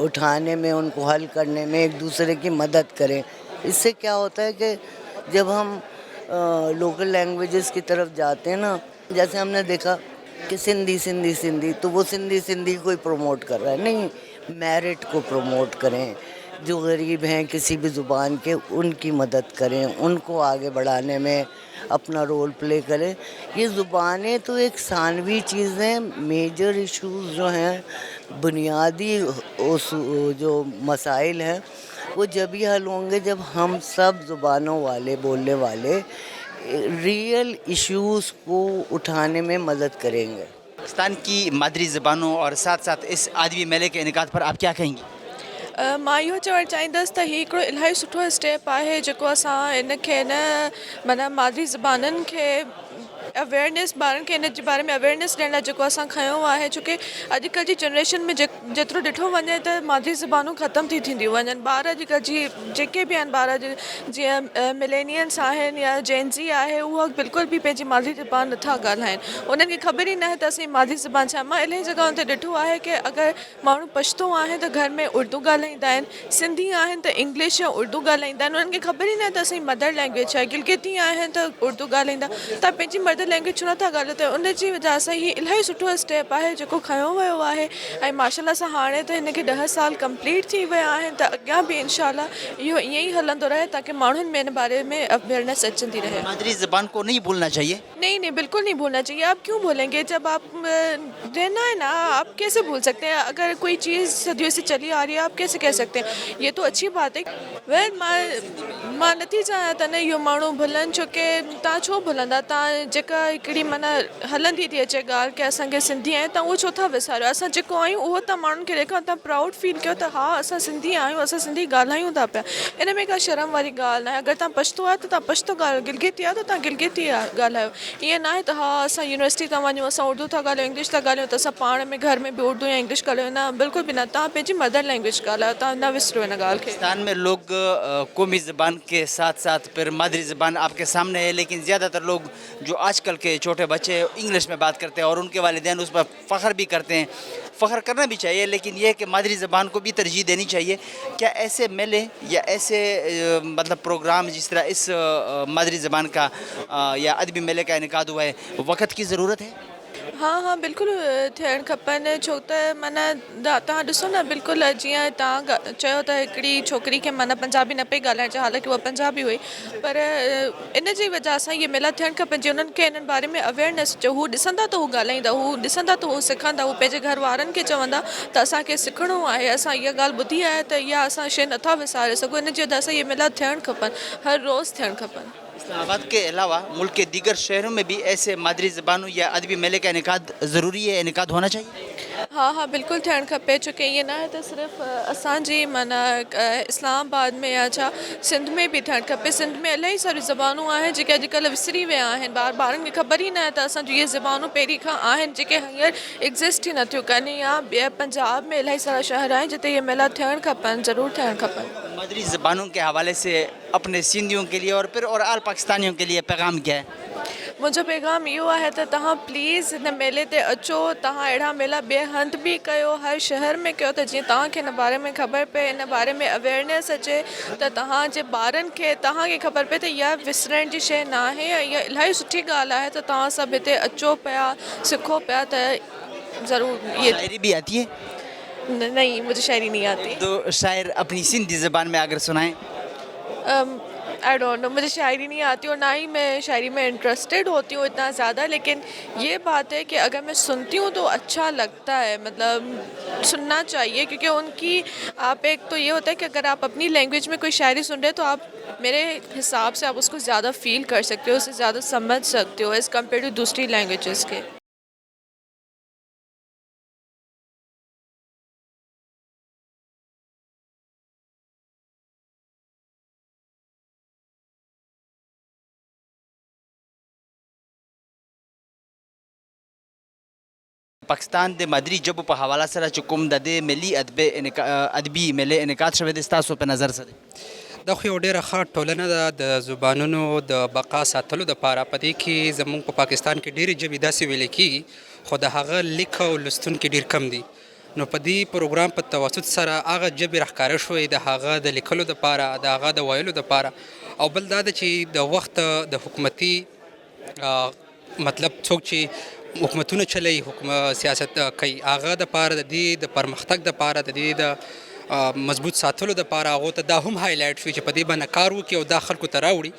[SPEAKER 9] उठाने में, उनको हल करने में एक दूसरे की मदद करें। इससे क्या होता है कि जब हम लोकल लैंग्वेजेस की तरफ जाते हैं ना, जैसे हमने देखा कि सिंधी सिंधी सिंधी, तो वो सिंधी सिंधी को ही प्रमोट कर रहा है, नहीं, मेरिट को प्रमोट करें। जो गरीब हैं किसी भी ज़ुबान के, उनकी मदद करें, उनको आगे बढ़ाने में अपना रोल प्ले करें। ये ज़ुबानें तो एक सानवी चीज़ हैं, मेजर इश्यूज़ जो हैं, बुनियादी जो मसाइल हैं, वो जब ही हल होंगे जब हम सब ज़ुबानों वाले, बोलने वाले ریئل ایشوز کو اٹھانے میں مدد کریں گے.
[SPEAKER 1] پاکستان کی مادری زبانوں اور ساتھ ساتھ اس ادبی میلے کے انعقاد پر آپ کیا کہیں گی؟
[SPEAKER 10] मां इहो चवणु चाहींदसि त हीउ हिकिड़ो इलाही सुठो स्टेप आहे जेको असां इन खे न माना मादरी ज़बाननि खे अवेयरनेस ॿारनि खे इन जे बारे में अवेयरनेस ॾियण लाइ जेको असां खयो आहे छोकी अॼुकल्ह जी जनरेशन में जेतिरो ॾिठो वञे त मादरी ज़बानूं ख़तमु थी थींदियूं वञनि. ॿार अॼुकल्ह जी जेके बि आहिनि ॿार जीअं मिलेनियल्स आहिनि या जेनज़ी आहे उहा बिल्कुलु बि पंहिंजी मादरी ज़बान नथा ॻाल्हाइनि. उन्हनि खे ख़बर ई न आहे त असांजी मादरी ज़बान छा. मां इलाही जॻहियुनि ते ॾिठो आहे की अगरि माण्हू पछतो आहे त घर में उर्दू ॻाल्हाईंदा आहिनि, सिंधी आहिनि त इंग्लिश या उर्दू ॻाल्हाईंदा आहिनि. उन्हनि खे ख़बर ई न आहे त असांजी मदर लैंग्वेज छा आहे. गिलगिती आहिनि त उर्दू ॻाल्हाईंदा, तव्हां पंहिंजी मदर लैंग्वेज छो नथा ॻाल्हायो. त उन जी वजह सां हीउ इलाही सुठो स्टेप आहे जेको खयो वियो आहे. ऐं माशाल्लाह सां हाणे त हिन खे 10 साल कंप्लीट थी विया आहिनि त अॻियां बि इंशाल्लाह इहो ईअं ई हलंदो रहे ताकी माण्हुनि में इन बारे में अवेयरनेस अचंदी रहे.
[SPEAKER 1] मादरी ज़बान को नहीं भूलना चाहिए.
[SPEAKER 10] नहीं नहीं बिल्कुल नहीं भूलना चाहिए. आप क्यों भूलेंगे जब आप रहना है ना, आप कैसे भूल सकते हैं. अगर कोई चीज़ सदियों से चली आ रही है आप कैसे कह सकते हैं. ये तो अच्छी बात है. वेल मां नथी चाहियां त न इहो माण्हू भुलनि छोकी तव्हां छो भुलंदा. तव्हां जेका हिकिड़ी माना हलंदी थी अचे ॻाल्हि की असांखे सिंधी आहियूं तव्हां उहो छो था विसारियो. असां जेको आहियूं उहो तव्हां माण्हुनि खे ॾेखारियो. तव्हां प्राउड फील कयो त हा असां सिंधी आहियूं, असां सिंधी ॻाल्हायूं था पिया. इन में का शर्म वारी ॻाल्हि न आहे. अगरि तव्हां पछतो आहे त तव्हां पछतो ॻाल्हायो, गिलगिती आहे त तव्हां गिलगिती ॻाल्हायो. ईअं न आहे त हा असां यूनिवर्सिटी था वञूं असां उर्दू था ॻाल्हायूं, इंग्लिश था ॻाल्हायूं त असां पाण में घर में बि उर्दू या इंग्लिश ॻाल्हायूं. न बिल्कुलु बि न. तव्हां पंहिंजी मदर लैंग्वेज ॻाल्हायो. तव्हां न विसरो इन ॻाल्हि खे.
[SPEAKER 1] पाकिस्तान में लोग कौमी ज़बान के साथ साथ फिर मादरी ज़बान आपके सामने है, लेकिन ज़्यादातर लोग जो आजकल के छोटे बच्चे इंग्लिश में बात करते हैं और उनके वालिदैन उस पर फ़ख्र भी करते हैं. फ़ख्र करना भी चाहिए, लेकिन ये है कि मादरी ज़बान को भी तरजीह देनी चाहिए. क्या ऐसे मेले या ऐसे मतलब प्रोग्राम जिस तरह इस मादरी ज़बान का या अदबी मेले का इनकाद हुआ है, वक्त की ज़रूरत है?
[SPEAKER 10] हाँ हाँ बिल्कुलु थियणु खपनि. छो त माना तव्हां ॾिसो न बिल्कुलु जीअं तव्हां चयो त हिकिड़ी छोकिरी खे माना पंजाबी न पई ॻाल्हाइण चाहे, हालांकि उहा पंजाबी हुई, पर इन जी वजह सां इहे मेला थियणु खपनि जीअं उन्हनि खे इन्हनि बारे में अवेयरनेस अचे. हू ॾिसंदा त हू ॻाल्हाईंदा, हू ॾिसंदा त हू सिखंदा, हू पंहिंजे घर वारनि खे चवंदा त असांखे सिखणो आहे, असां इहा ॻाल्हि ॿुधी आहे त इहा असां शइ नथा विसारे सघूं. इन जी वजह सां इहे मेला थियणु खपनि, हर रोज़ु थियणु खपनि.
[SPEAKER 1] इस्लामाबाद के अलावा मुल्क के दीगर शहरों में भी ऐसे मादरी ज़बानों या अदबी मेले का इनकाद ज़रूरी है, इनकाद होना चाहिए.
[SPEAKER 10] हाँ हाँ बिल्कुलु थियणु खपे. छोकी ईअं न आहे त सिर्फ़ु असांजी माना इस्लामाबाद में या छा सिंध में बि थियणु खपे. सिंध में इलाही सारियूं ज़बानूं आहिनि जेके अॼुकल्ह विसरी विया आहिनि. ॿारनि खे ख़बर ई न आहे त असांजूं इहे ज़बानूं पहिरीं खां आहिनि जेके हींअर एग्ज़िस्ट ई नथियूं कनि. या ॿिया पंजाब में इलाही सारा शहर आहिनि जिते इहे मेला थियणु खपनि, ज़रूरु थियणु खपनि.
[SPEAKER 1] मादरी ज़बानों के हवाले से अपने सिंधियों के लिए और फिर और आल पाकिस्तानियों के लिए पैगाम क्या है?
[SPEAKER 10] मुंहिंजो पैगाम इहो आहे त तव्हां प्लीज़ हिन मेले ते अचो. तव्हां अहिड़ा मेला ॿिए हंधि बि कयो, हर शहर में कयो त जीअं तव्हांखे हिन बारे में ख़बर पए, हिन बारे में अवेयरनेस अचे त तव्हांजे ॿारनि खे तव्हांखे ख़बर पए त इहा विसरण जी शइ न आहे. इहा इलाही सुठी ॻाल्हि आहे त तव्हां सभु हिते अचो पिया, सिखो पिया. त ज़रूरु ये
[SPEAKER 1] शायरी भी आती है?
[SPEAKER 10] नहीं मुझे शायरी नहीं आती.
[SPEAKER 1] तो शायर अपनी सिंधी ज़बान में अगर सुनाएं.
[SPEAKER 10] आई डोंट नो, मुझे शायरी नहीं आती और ना ही मैं शायरी में इंटरेस्टेड होती हूँ इतना ज़्यादा. लेकिन ये बात है कि अगर मैं सुनती हूँ तो अच्छा लगता है, मतलब सुनना चाहिए. क्योंकि उनकी आप एक तो ये होता है कि अगर आप अपनी लैंग्वेज में कोई शायरी सुन रहे हो तो आप मेरे हिसाब से आप उसको ज़्यादा फील कर सकते हो, उसे ज़्यादा समझ सकते हो एज़ कम्पेयर टू दूसरी लैंग्वेजेस के.
[SPEAKER 1] पाकिस्तान दे मादरी जब पर हवाला सरा चुकुम दे मिली अदबी मेले इनकाद शवे स्तासो पे नज़र सदे.
[SPEAKER 11] دا خو یو ډېره ښه ټولنه ده د زبانونو د بقا ساتلو دپاره. په دې کې زموږ په پاکستان کې ډېرې ژبې داسې ویلې کېږي خو د هغه لیک او لوستونکي ډېر کم دي. نو په دې پروګرام په توسط سره هغه ژبې راښکاره شوې د هغه د لیکلو دپاره، د هغه د ویلو دپاره. او بل دا ده چې د وخت د حکومتي مطلب څوک چې حکومتونه چلوي، سیاست کوي، هغه دپاره د دې د پرمختګ دپاره، د دې د مضبوط ساتلو دپاره هغو ته دا هم هایلایټ شوي چې په دې باندې کار وکړي او دا خلکو ته راوړي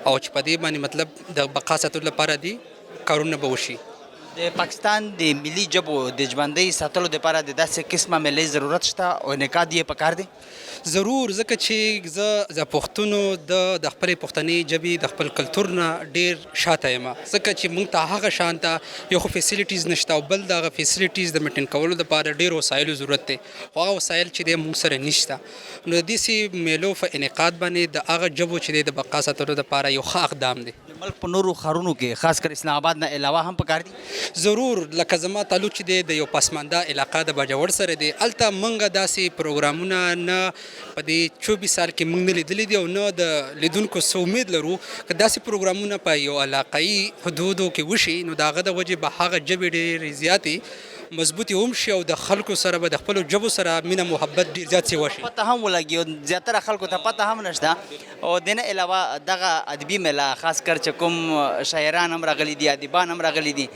[SPEAKER 11] او چې په دې باندې مطلب د بقا ساتلو لپاره دې کارونه به وشي.
[SPEAKER 1] د پاکستان د ملي ژبو د ژوندۍ ساتلو دپاره د داسې قسمه ملي ضرورت شته او انعقاد یې پکار دی؟
[SPEAKER 11] ضرور، ځکه چې زه د پښتنو د خپلې پښتني ژبې د خپل کلتور نه ډېر شاته یم، ځکه چې موږ ته هغه شان ته یو خو فیسیلیټیز نشته او بل د هغه فیسیلیټیز د مینټین کولو دپاره ډېر وسایلو ضرورت دی، خو هغه وسایل چې دی موږ سره نشته. نو د داسې میلو په انعقاد باندې د هغه ژبو چې دی د بقا ساتلو دپاره یو ښه اقدام دی.
[SPEAKER 1] د ملک په نورو ښارونو کې خاص کر اسلام آباد نه علاوه هم پکار دي؟
[SPEAKER 11] ضرور، لکه زما تعلق چې دی د یو پسمانده علاقه د باجوړ سره دی، هلته موږ داسې پروګرامونه نه په دې 24 سال کې موږ نه لیدلي دي او نه د لیدونکو څه امید لرو که داسې پروګرامونه په یو علاقایي حدودو کې وشي نو د هغه د وجې به هغه ژبې ډېرې زیاتې مضبوطې هم شي او د خلکو سره به د خپلو ژبو سره مینه محبت ډېر زیات سیوا شي.
[SPEAKER 1] پته هم ولګي او زیاتره خلکو ته پته هم نشته. او د نه علاوه دغه ادبي میله خاص کر چې کوم شاعران هم راغلي دي، ادیبان هم راغلي دي،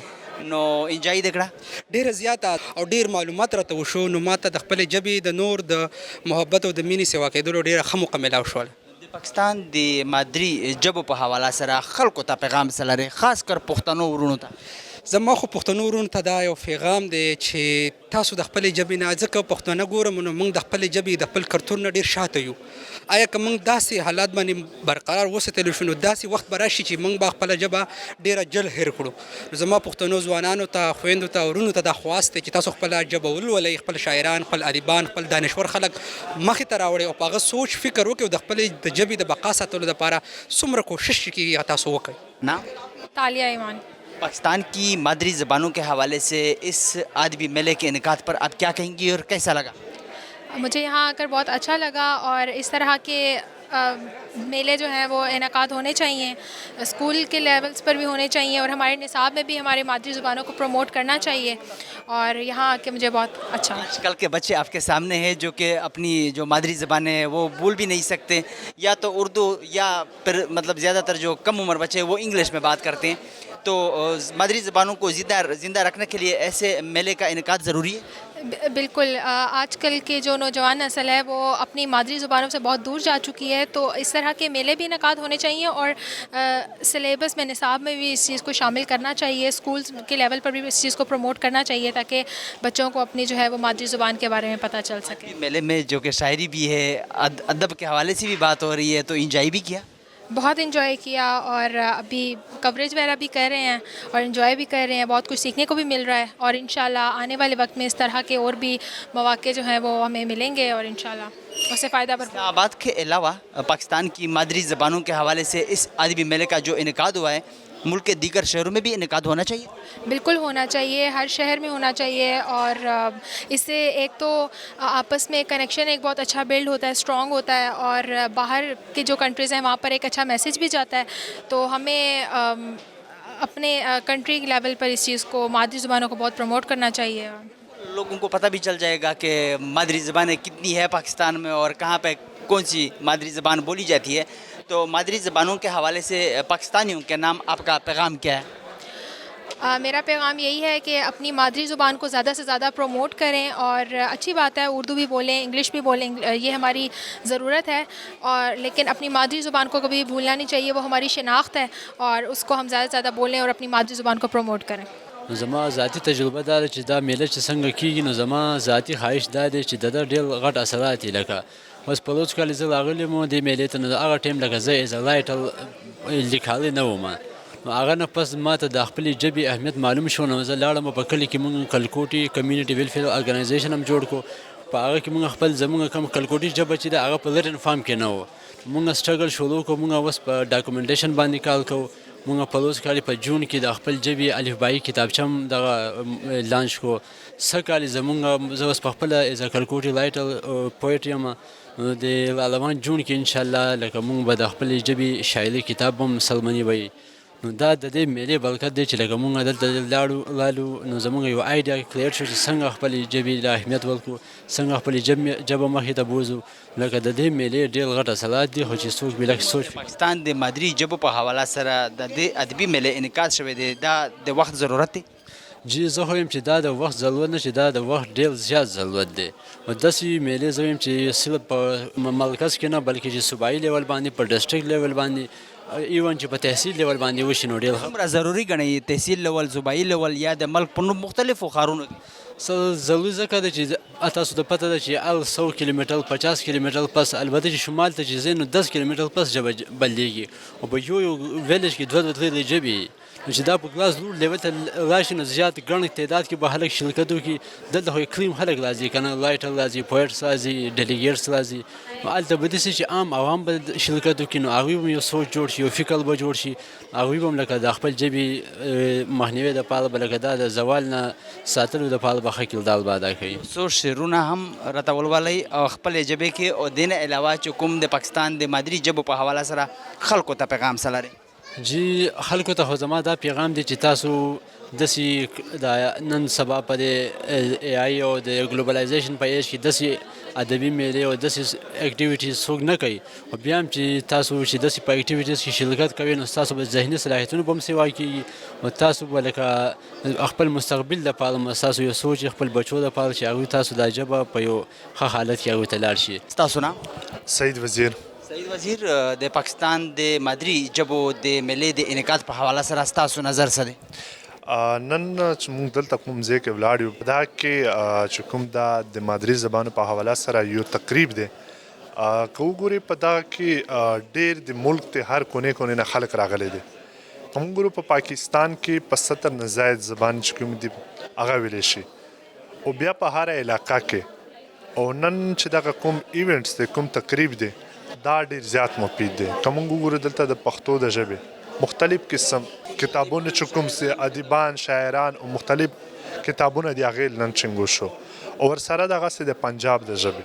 [SPEAKER 1] نو انجوای دې کړه؟
[SPEAKER 11] ډېره زیاته او ډېر معلومات راته وشو، نو ما ته د خپلې ژبې د نور د محبت او د مینې سیوا کېدلو ډېره ښه موقع میلاو شوله.
[SPEAKER 1] د پاکستان د مادری ژبو په حواله سره خلکو ته پیغام څه لري، خاص کر پښتنو ورونو ته؟
[SPEAKER 11] زما خو پښتنو ورونو ته دا یو پیغام دی چې تاسو د خپلې ژبې نه، ځکه پښتانه ګورم نو موږ د خپلې ژبې د خپل کلتور نه ډېر شاته یو. آیا که موږ داسې حالات باندې برقرار وساتلی شو نو داسې وخت به راشي چې موږ به خپله ژبه ډېره جل هیر کړو. نو زما پښتنو ځوانانو ته، خویندو ته، ورونو ته دا خواست دی چې تاسو خپله ژبه ولولئ، خپل شاعران، خپل ادیبان، خپل دانشور خلک مخې ته راوړئ او په هغه سوچ فکر وکړئ او د خپلې د ژبې د بقا ساتلو دپاره څومره کوشش چې کېږي تاسو وکړئ.
[SPEAKER 1] نام؟
[SPEAKER 3] तालिया ईमान.
[SPEAKER 1] पाकिस्तान की मादरी ज़बानों के हवाले से इस अदबी मेले के इनकाद पर आप क्या कहेंगी और कैसा लगा?
[SPEAKER 3] मुझे यहाँ आकर बहुत अच्छा लगा और इस तरह के मेले जो हैं वो इनकाद होने चाहिए, स्कूल के लेवल्स पर भी होने चाहिए और हमारे निसाब में भी हमारी मादरी ज़ुबानों को प्रमोट करना चाहिए. और यहाँ आके मुझे बहुत अच्छा लगा.
[SPEAKER 1] आजकल के बच्चे आपके सामने हैं जो कि अपनी जो मादरी ज़बान है वो बोल भी नहीं सकते, या तो उर्दू या फिर मतलब ज़्यादातर जो कम उम्र बच्चे हैं वो इंग्लिश में बात करते हैं. तो मादरी ज़बानों को ज़िंदा रखने के लिए ऐसे मेले का इनकाद ज़रूरी है?
[SPEAKER 3] बिल्कुल. आजकल के जो नौजवान नस्ल है वो अपनी मादरी ज़ुबानों से बहुत दूर जा चुकी है, तो इस तरह के मेले भी इनकाद होने चाहिए और सिलेबस में, निसाब में भी इस चीज़ को शामिल करना चाहिए. स्कूल्स के लेवल पर भी इस चीज़ को प्रमोट करना चाहिए ताकि बच्चों को अपनी जो है वो मादरी ज़ुबान के बारे में पता चल सके.
[SPEAKER 1] मेले में जो कि शायरी भी है, अदब के हवाले से भी बात हो रही है, तो इंजॉय भी किया?
[SPEAKER 3] बहुत इन्जॉय किया और अभी कवरेज वगैरह भी कर रहे हैं और इन्जॉय भी कर रहे हैं. बहुत कुछ सीखने को भी मिल रहा है और इंशाल्लाह आने वाले वक्त में इस तरह के और भी मौके जो हैं वो हमें मिलेंगे और इंशाल्लाह उससे फ़ायदा भरपूर.
[SPEAKER 1] इस्लामाबाद के अलावा पाकिस्तान की मादरी ज़बानों के हवाले से इस अदबी मेले का जो इनकाद हुआ है, मुल्क के दीगर शहरों में भी इनकाद होना चाहिए?
[SPEAKER 3] बिल्कुल होना चाहिए, हर शहर में होना चाहिए और इससे एक तो आपस में कनेक्शन एक बहुत अच्छा बिल्ड होता है, स्ट्रॉन्ग होता है और बाहर की जो कंट्रीज़ हैं वहाँ पर एक अच्छा मैसेज भी जाता है. तो हमें अपने कंट्री लेवल पर इस चीज़ को, मादरी ज़ुबानों को बहुत प्रमोट करना चाहिए.
[SPEAKER 1] लोगों को पता भी चल जाएगा कि मादरी ज़बानें कितनी है पाकिस्तान में और कहाँ पे कौन सी मादरी ज़बान बोली जाती है. तो मादरी ज़बानों के हवाले से पाकिस्तानियों के नाम आपका पैगाम क्या है?
[SPEAKER 3] मेरा पैगाम यही है कि अपनी मादरी ज़ुबान को ज़्यादा से ज़्यादा प्रमोट करें और अच्छी बात है उर्दू भी बोलें, इंग्लिश भी बोलें, ये हमारी ज़रूरत है. और लेकिन अपनी मादरी ज़ुबान को कभी भूलना नहीं चाहिए, वो हमारी शनाख्त है और उसको हम ज़्यादा से ज़्यादा बोलें और अपनी मादरी ज़ुबान को प्रमोट करें.
[SPEAKER 12] نو زما ذاتی تجربه دا ده چې دا میله چې څنګه کیږي، نو زما ذاتی خواهش دا دی چې د ډېر غټ اثرات یې لکه اوس په لوڅ کال زه راغلی وم دې میلې ته، نو د هغه ټایم لکه زه ایز ا لایټل لیکالی نه وم، نو هغه نه پس ما ته د خپلې ژبې اهمیت معلوم شو. نو زه لاړم په کلي کې موږ کلکوټي کمیونټي ویلفیر ارګنایزیشن هم جوړ کړو. په هغه کې موږ خپل زموږ کوم کلکوټي ژبه چې ده هغه په لرن فارم کې نه و. موږ سټرګل شروع کړو، موږ اوس په ډاکومنټیشن باندې کار کوو. موږ په لوڅ کال په جون کې د خپل ژبې الفبایي کتابچه هم دغه لانچ کړو. سږ کال زموږ زه اوس په خپله ایز ا کلکوټي لایټل پویټ یم. نو د روان جون کې انشاءالله لکه موږ به د خپلې ژبې شاعري کتاب هم سلمني وي. نو دا د دې میلې برکت دی چې لکه موږ دلته لاړو نو زموږ یو آیډیا کلیر شو چې څنګه خپلې ژبې له اهمیت ورکړو، څنګه خپلې ژبه مخې ته بوځو. لکه د دې میلې ډېر غټ اثرات دي، خو چې څوک بې لکه سوچ.
[SPEAKER 1] پاکستان د مادری ژبو په حواله سره د دې ادبي میلې انعقاد شوی دی، دا د وخت ضرورت دی؟
[SPEAKER 12] جی زه خو یم چې دا د وخت ضرورت نه، چې دا د وخت ډېر زیات ضرورت دی. او داسې میلې زه یم چې صرف په مرکز کې نه بلکې چې صوبایي لیول باندې، په ډسټرکټ لیول باندې ایون چې په تحصیل لیول باندې وشي نو ډېر ښه.
[SPEAKER 1] څومره ضروري ګڼئ تحصیل لیول، صوبایي لیول یا د ملک په مختلفو ښارونو کې؟
[SPEAKER 12] ضروري ځکه ده چې تاسو ته پته ده چې ال 100 کیلومتر 50 کیلومتر پس البته چې شمال ته چې ځئ نو 10 کیلومتر پس ژبه بدلېږي او په یو ویلج کې دوه درې ژبې نو چې دا په کلاس لوړ لیول ته راشي نو زیات ګڼ تعداد کې به خلک شرکت وکړي. دلته خو اقلیم خلک راځي که نه، رایټر راځي، پویټس راځي، ډیلیګیټس راځي، نو هلته به داسې چې عام عوام به شرکت وکړي نو هغوی به یو سوچ جوړ شي، یو فکر به جوړ شي، هغوی به هم لکه د خپل ژبې مخنیوي دپاره به لکه دا د زوال نه ساتلو دپاره به ښه کردار به ادا کوي.
[SPEAKER 1] څو شعرونه هم راته ولولئ او خپلې ژبې کې او دې نه علاوه چې کوم د پاکستان د مادري ژبو په حواله سره خلکو ته پیغام څه لرئ؟
[SPEAKER 12] جی خلکو ته خو زما دا پیغام دی چې تاسو داسې د نن سبا په د ای آی او د ګلوبلایزیشن په ایج کې داسې ادبي میلې او داسې اکټیویټیز څوک نه کوي، او بیا هم چې تاسو چې داسې په اکټیویټیز کې شرکت کوئ نو ستاسو به ذهني صلاحیتونه به هم سیوا کېږي او تاسو به لکه خپل مستقبل دپاره ستاسو یو سوچ خپل بچو دپاره چې هغوی تاسو دا ژبه په یو ښه حالت کې هغوی ته لاړ شي.
[SPEAKER 1] ستاسو نام؟
[SPEAKER 13] سعید وزیر.
[SPEAKER 1] سعید وزیر، د پاکستان د مادري ژبو د میلې د انعکاس په حواله سره ستاسو نظر څه دی؟
[SPEAKER 13] نن چې موږ دلته کوم ځای کې ولاړ یو په دا کې چې کوم دا د مادري زبانو په حواله سره یو تقریب دی، که وګورئ په دغه کې ډېر د ملک د هر کونې کونې نه خلک راغلی دي. که موږ ګورو په پاکستان کې په 70 نه زیات زبان چې کوم دي هغه ویلی شي او بیا په هره علاقه کې. او نن چې دغه کوم ایونټس دی، کوم تقریب دی، دا ډېر زیات مفید دی. که موږ وګورو دلته د پښتو د ژبې مختلف قسم کتابونه چې کوم سي ادیبان، شاعران او مختلف کتابونه دي هغې نن چنګو شو او ورسره دغسې د پنجاب د ژبې.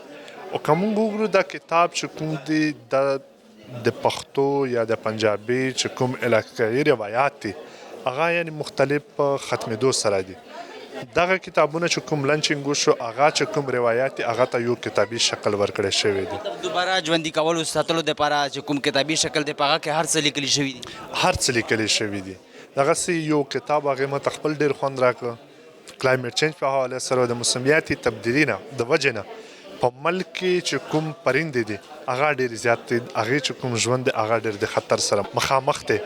[SPEAKER 13] او که موږ وګورو دا کتاب چې کوم دی د پښتو یا د پنجابي چې کوم علاقایي روایات دي هغه یعنې مختلف ختمېدو سره دي. دغه کتابونه چې کوم لنچینګ وشو هغه چې کوم روایات دي هغه ته یو کتابي شکل ورکړی شوی دی.
[SPEAKER 1] دوباره ژوندي کولو ساتلو دپاره چې کوم کتابي شکل دی په هغه کې هر څه لیکلي شوي دي؟
[SPEAKER 13] هر څه لیکلی شوي دي. دغسې یو کتاب هغې ماته خپل ډېر خوند راکړه کلایمټ چینج په حواله سره د موسمیاتي تبدیلي نه د وجې نه په ملک کې چې کوم پرندې دي هغه ډېر زیات دي، هغې چې کوم ژوند دی هغه ډېر د خطر سره مخامخ دی.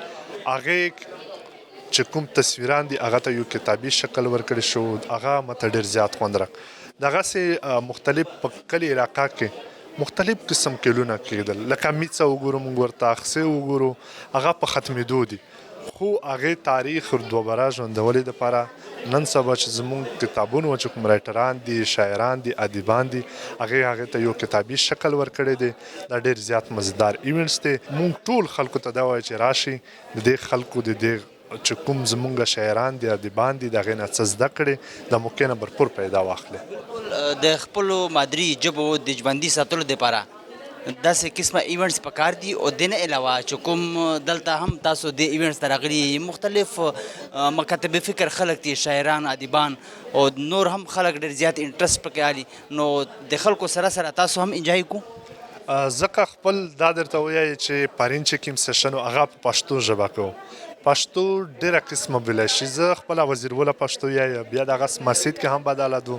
[SPEAKER 13] هغې چې کوم تصویران دي هغه ته یو کتابي شکل ورکړی شو، هغه ماته ډېر زیات خوند راکړ. دغسې مختلف په کلي علاقه کې مختلف قسم کلونه کېدل، لکه میڅه وګورو، موږ ورته اخسې وګورو، هغه په ختمېدو دي. خو هغې تاریخ دوباره ژوندولو دپاره نن سبا چې زموږ کتابونه چې کوم رایټران دي، شاعران دي، ادیبان دي، هغې ته یو کتابي شکل ورکړی دی. دا ډېر زیات مزیدار ایونټس دی. موږ ټول خلکو ته دا وایو چې راشي د دې خلکو د دې چې کوم زمونږ شاعران دي، ادیبان دي، د هغې نه څه زده کړي، د موقع نه بھرپور پیدا واخلي.
[SPEAKER 1] د خپلو مادري ژبو د ژوندي ساتلو دپاره داسې قسمه ایونټس پکار دي او د نه علاوه چې کوم دلته هم تاسو د ایونټس ته راغلي مختلف مکاتب فکر خلک دي، شاعران، ادیبان او نور هم خلک ډېر زیات انټرسټ پکې علي، نو د خلکو سره سره تاسو هم انجوای کو؟
[SPEAKER 13] ځکه خپل دا درته ووایي چې پرین چې کوم سیشن و هغه په پښتو ژبه کوو. پښتو ډېره قسمه ویلی شي. زه خپله وزیروله پښتو یا بیا دغس مسجد کې هم بدله دو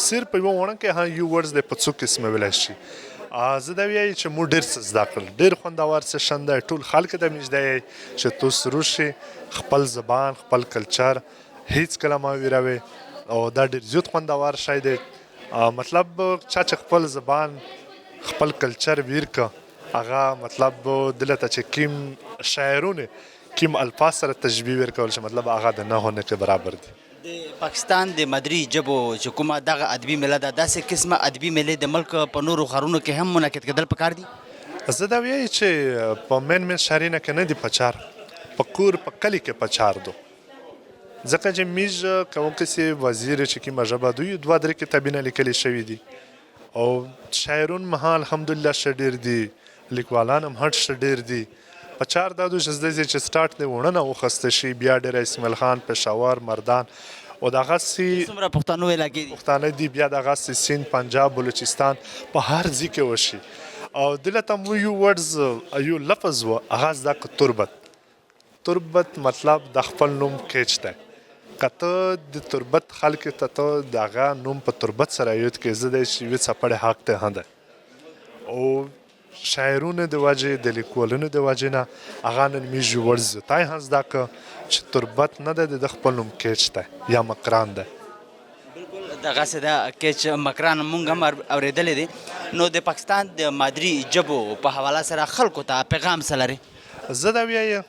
[SPEAKER 13] صرف په یوه وړه کې هم یو ورډز دی په څو قسمه ویلی شي. زه دا وایي چې موږ ډېر څه زده کړل، ډېر خوندور سیشن دی. ټول خلک ته مې زده یی چې تاسو روشئ، خپل زبان، خپل کلچر هیڅکله مه ویروئ او دا ډېر زیات خوندور شی دی. مطلب چا چې خپل زبان، خپل کلچر ویر که هغه مطلب دلته چې کوم شاعرونه کوم الفاظ سره تشبیه ورکول شي مطلب هغه د نهو نه کې برابر دي.
[SPEAKER 1] د پاکستان د مادري ژبو چې کومه دغه ادبي میله ده، داسې قسمه ادبي میلې د ملک په نورو ښارونو کې هم منعقد کېدل پکار دي؟
[SPEAKER 13] زه دا وایي چې په مین ښارونه کې نه دي پچار، په کور په کلي کې پچار دو. ځکه چې موږ که وکسې وزیر چې کومه ژبه دوی 2-3 کتابونه لیکلي شوي دي او شاعرون مها الحمدلله ښه ډېر دي، لیکوالان هم هټ ښه ډېر دي. په چار دادو چې زده چې سټارټ دی وړه نه وخسته شي، بیا ډېر اسماعیل خان، پېښور، مردان او دغسې
[SPEAKER 1] څومره پښتانه علاقې دي،
[SPEAKER 13] پښتانه دي، بیا دغسې سیند، پنجاب، بلوچستان په هر ځای کې وشي. او دلته مو یو ورډز یو لفظ و هغه زده کړه تربت. تربت مطلب د خپل نوم کیچ دی. که ته د تربت خلک ته ته د هغه نوم په تربت سره یاد کړې، زه دی چې یوې څپړې حق دی هم دی. او شاعرونو د وجې د لیکوالونو د وجې نه هغه نن موږ ژور زیاتی هم زده کړه چې تربت نه دی د خپل نوم کیچ دی یا مکران دی.
[SPEAKER 1] دغسې ده کیچ مکران مونږ هم اورېدلی دی. نو د پاکستان د مادري ژبو په حواله سره خلکو ته پیغام څه لري؟
[SPEAKER 13] زه دا وایم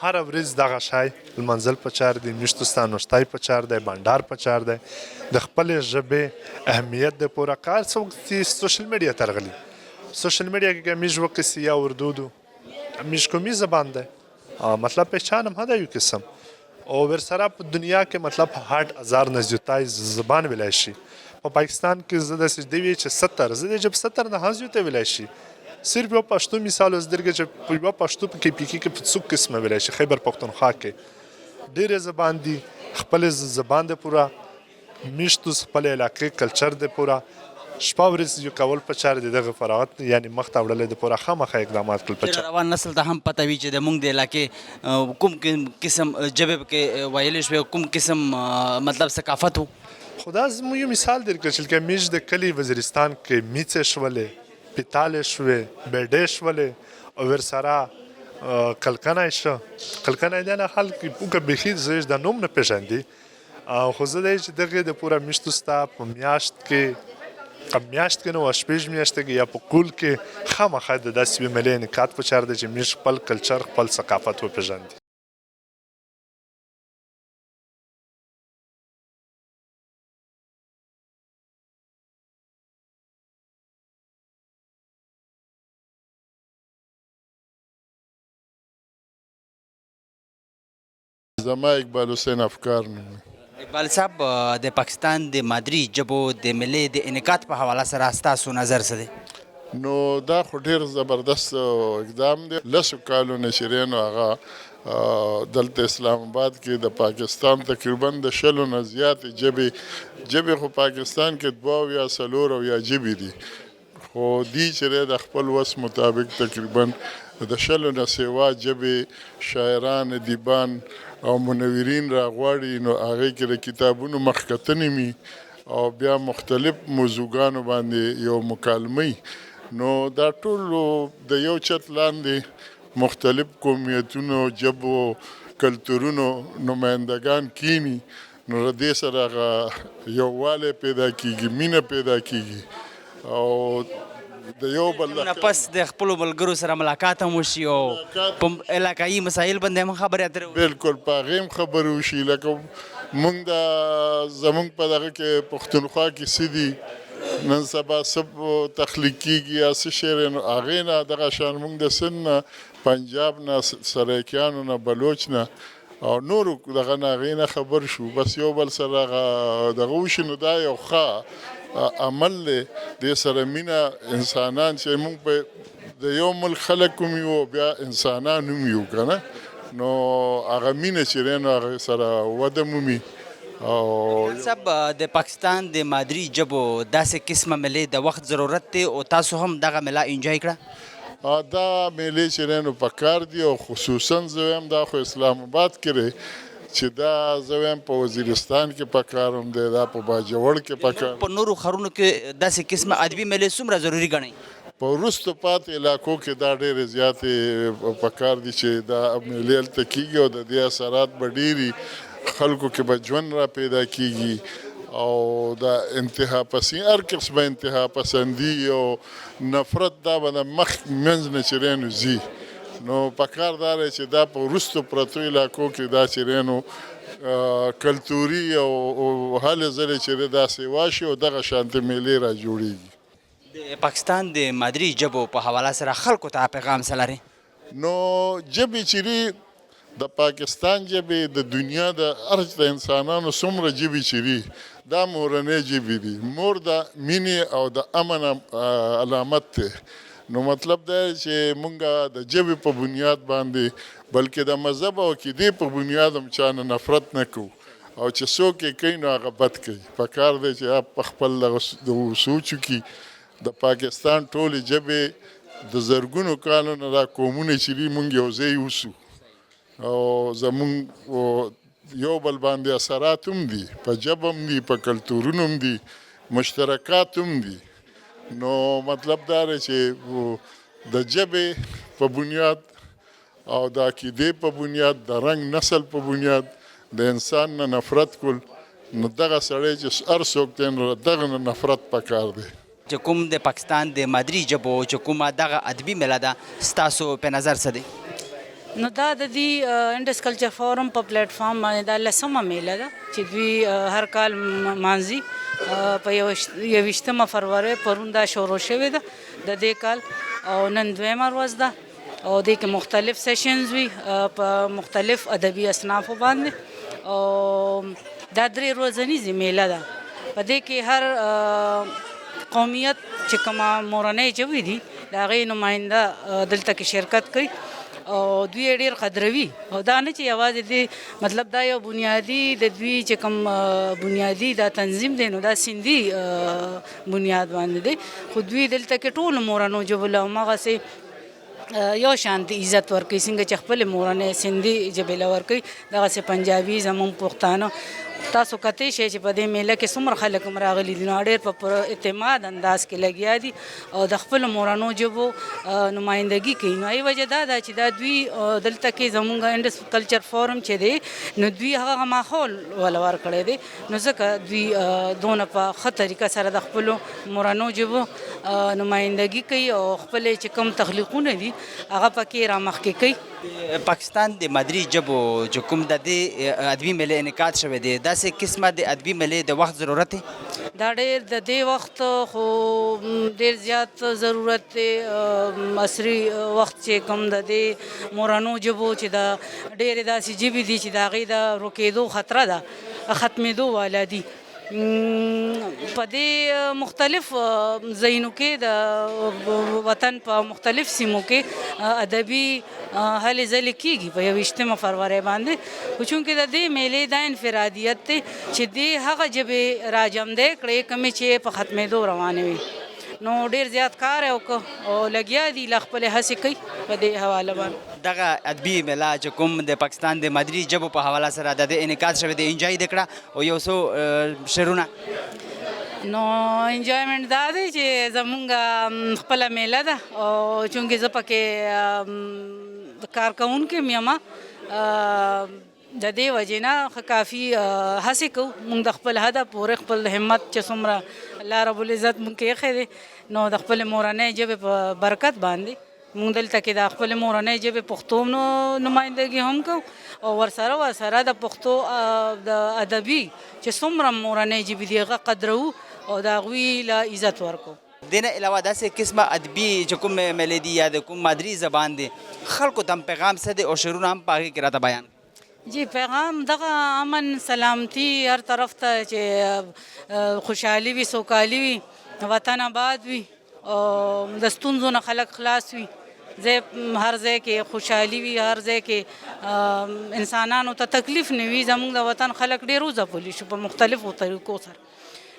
[SPEAKER 13] هره ورځ دغه شی لمانځل پکار دی، میشتو ستا نوشتی پکار دی، بانډار پکار دی، د خپلې ژبې اهمیت د پوره کار څوک چې سوشل میډیا ته راغلي. سوشل میڈیا کی کہ میج وقت سی یا اردو دو میج کو می زبان دے مطلب پہچان ہم ہدا یو قسم اور ورسرا دنیا کے مطلب 8,000 نزدیکتای زبان ولایشی پاکستان کې زده سې دی چې 70 زده جب 70 نه هازو ته ولایشي صرف یو پښتو مثال اوس درګه چې په یو پښتو کې پی کې په څو قسمه ولایشي خیبر پختونخوا کې ډېر زبان دي خپل زبان د پورا میشتو خپل علاقې کلچر د پورا شپاورز یو کول په چار دغه فراغت یعنی مخ ته وړل د پورا خامخ اقدامات کول په چار
[SPEAKER 1] روان نسل ته هم پته وی چې د مونږ د علاقې کوم قسم جبه کې وایل شو کوم قسم مطلب ثقافت
[SPEAKER 13] خدا زمو یو مثال درکړل چې میج د کلی وزیرستان کې میڅ شولې پیتال شوې بیډې شولې او ورسره کلکنای شو کلکنای د نه حل کې پوکه بخیر زیج د نوم نه پېژاندي خو زه د دغه د پورا میشتو ستا په میاشت کې میاشت کې نو شپږ میاشتې کې یا په کول کې خامخا د داسې ملي نکات په چار د چې میش خپل کلچر خپل ثقافت وپېژندي.
[SPEAKER 14] زما اقبال حسین افکار نوم
[SPEAKER 1] اقبال صاحب د پاکستان د مادري ژبو د ملي د انعکاس په حواله سره ستاسو نظر څه دی؟
[SPEAKER 14] نو دا خو ډېر زبردست اقدام دی. لسو کالو نه چې نو هغه دلته اسلام آباد کې د پاکستان تقریبا د 100 نه زیاتې ژبې خو پاکستان کې 2 یا 4 یا ژبې دي خو دی چې د خپل وس مطابق تقریبا د 100 نه سیوا ژبې شاعران ادیبان او منورین راغواړي نو هغه کې د کتابونو مخکتنې می او بیا مختلف موضوعګانو باندې یو مکالمه نو دا ټول د یو چت لاندې مختلف قومیتونو ژبو کلتورونو نمایندگان کینی نو د دې سره یووالی پیدا کیږي مینه پیدا کیږي او د یو بل
[SPEAKER 1] پس د خپل ملګرو سره ملاقات هم وشي او په علاقایي مسایل باندې هم خبرې اترې
[SPEAKER 14] بالکل په هغې هم خبرې وشي لکه موږ د زموږ په دغه کې پښتونخوا کې څه دي نن سبا څه تخلیق کیږي یا څه شعر نو هغې نه دغه شان موږ د سند نه پنجاب نه سرایکیانو نه بلوچ نه او نورو دغه نه هغې نه خبر شو بس یو بل سره دغه وشي نو دا یو ښه عمل دی دې سره مینه انسانان چې موږ په د یو ملک خلک هم یو بیا انسانان هم یو که نه نو هغه مینه چې دی نو هغې سره وده مومي او
[SPEAKER 1] صاحب د پاکستان د مادري ژبو داسې قسمه ملي د وخت ضرورت دی او تاسو هم دغه ملا انجوی کړه
[SPEAKER 14] دا میلې چې دی نو پکار دي او خصوصا زه وایم دا خو اسلام آباد کې چې دا زه وایم په وزیرستان کې پکار هم دی دا په باجوړ کې پکار
[SPEAKER 1] په نورو ښارونو کې داسې قسمه ادبي میلې څومره ضروري ګڼئ؟
[SPEAKER 14] په وروستو پاتې علاقو کې دا ډېرې زیاتې پکار دي چې دا میلې هلته کېږي او د دې اثرات به ډېري خلکو کې به ژوند را پیدا کېږي او دا انتها پسند هر قسمه انتها پسندي او نفرت دا به د مخ منځ نه چې نو ځي نو پکار دا دی چې دا په وروستو پرتو علاقو کې دا چې نو کلتوري او هلې ځلې چې داسې واشي او دغه شانتې میلې را جوړېږي.
[SPEAKER 1] د پاکستان د مادري ژبو په حواله سره خلکو ته پیغام څه لري؟
[SPEAKER 14] نو ژبې چې د پاکستان ژبې د دنیا د هر د انسانانو څومره ژبې چې دا مورنۍ ژبې دي مور د مینې او د امن علامت دی نو مطلب دا چې مونږ د ژبې په بنیاد باندې بلکې د مذهب او عقیدې په بنیاد هم چا نه نفرت نه کوو او چې څوک یې کوي نو هغه بد کوي پکار دی چې په خپل دغه سوچو کې د پاکستان ټولې ژبې د زرګونو کالو نه دا قومونه چې دي مونږ یو ځای اوسو او زمونږ یو بل باندې اثرات هم دي په ژبه هم دي په کلتورونو هم دي مشترکات هم دي نو مطلب دا دی چې د ژبې په بنیاد او د عقیدې په بنیاد د رنګ نسل په بنیاد د انسان نه نفرت کول نو دغه سړی چې هر څوک دی نو دغه نه نفرت پکار دی.
[SPEAKER 1] چې کوم د پاکستان د مادری ژبو چې کومه دغه ادبي میله ده ستاسو په نظر څه دی؟
[SPEAKER 15] نو دا د دې انډس کلچر فورم په پلیټ فارم باندې دا 10مه میله ده چې دوی هر کال مانځي په 21 فروری پرون دا شروع شوې ده د دې کال او نن 2مه ورځ ده او دې کې مختلف سیشنز وي په مختلف ادبي اصنافو باندې او دا 3 ورځنیزه میله ده. په دې کې هر قومیت چې کومه مورنۍ ژبې دي د هغې نماینده دلته کې شرکت کوي او دوی ډېر قدروي او دا نه چې یوازې دی مطلب دا یو بنیادي د دوی چې کوم بنیادي دا تنظیم دی نو دا سندي بنیاد باندې دی خو دوی دلته کې ټولو مورنو ژبو له هماغسې یو شانتي عزت ورکوي څنګه چې خپلې مورنۍ سندي ژبې له ورکوي دغسې پنجابي زموږ پښتانه تاسو کتی شئ چې په دې میله کې څومره خلک هم راغلي دي نو ډېر په اعتماد انداز کې لګیا دي او د خپلو مورنو ژبو نمایندګي کوي. نو ای وجه دا ده چې دا دوی دلته کې زموږ انډس کلچر فورم چې دی نو دوی هغه ماحول ولا ورکړی دی نو ځکه دوی دونه په ښه طریقه سره د خپلو مورنو ژبو نمایندګي کوي او خپلې چې کوم تخلیقونه دي هغه پکې رامخکې کوي.
[SPEAKER 1] پاکستان د مادری ژبو چې کوم د دې ادبي میلې انعقاد شوی دی داسې قسمه د ادبي میلې د وخت ضرورت دی؟
[SPEAKER 15] دا ډېر د دې وخت خو ډېر زیات ضرورت دی. عصري وخت چې کوم د دې مورنو ژبو چې د ډېرې داسې ژبې دي چې د هغې د روکېدو خطره ده ختمېدو والا دي. په دې مختلف ځایونو کې د وطن په مختلف سیمو کې ادبي هلې ځلې کېږي په 21 فروری باندې خو چونکې د دې میلې دا انفرادیت دی چې دې هغه ژبې راجمدی کړې کومې چې په ختمېدو روانې وي نو ډېر زیات کار یې وکړ او لګیا دي لا خپلې هڅې کوي په دې حواله باندې.
[SPEAKER 1] دغه ادبي میله چې کوم د پاکستان د مادری ژبو په حواله سره د دې انعقاد شوی دی انجوای دې کړه او یو څو شعرونه؟
[SPEAKER 15] نو انجوایمنټ دا دی چې زمونږ خپله میله ده او چونکې زه پکې کارکوونکې یم یمه د دې وجې نه کافي هڅې کوو مونږ د خپل هدف پورې خپل همت چې څومره الله رب العزت مونږ کې ایښی دی نو د خپلې مورنۍ ژبې په برکت باندې مونږ دلته کې د خپلې مورنۍ ژبې پښتو نمایندګي هم کوو او ورسره د پښتو د ادبي چې څومره مورنۍ ژبې دي هغه قدروو او د هغوی له عزت ورکوو.
[SPEAKER 1] دې نه علاوه داسې قسمه ادبي چې کوم میلې دي یا د کوم مادری زبان دی خلکو ته هم پیغام څه دی او شعرونه هم په هغې کې راته بیان
[SPEAKER 15] جی پیغام دغه امن سلامتی هر طرف ته چې خوشحالي وي سوکالي وي وطن آباد وي او د ستونزو نه خلک خلاص وي هر ځای کې خوشحالي وي هر ځای کې انسانانو ته تکلیف نه وي زموږ د وطن خلک ډېر وځپلي شو په مختلفو طریقو سره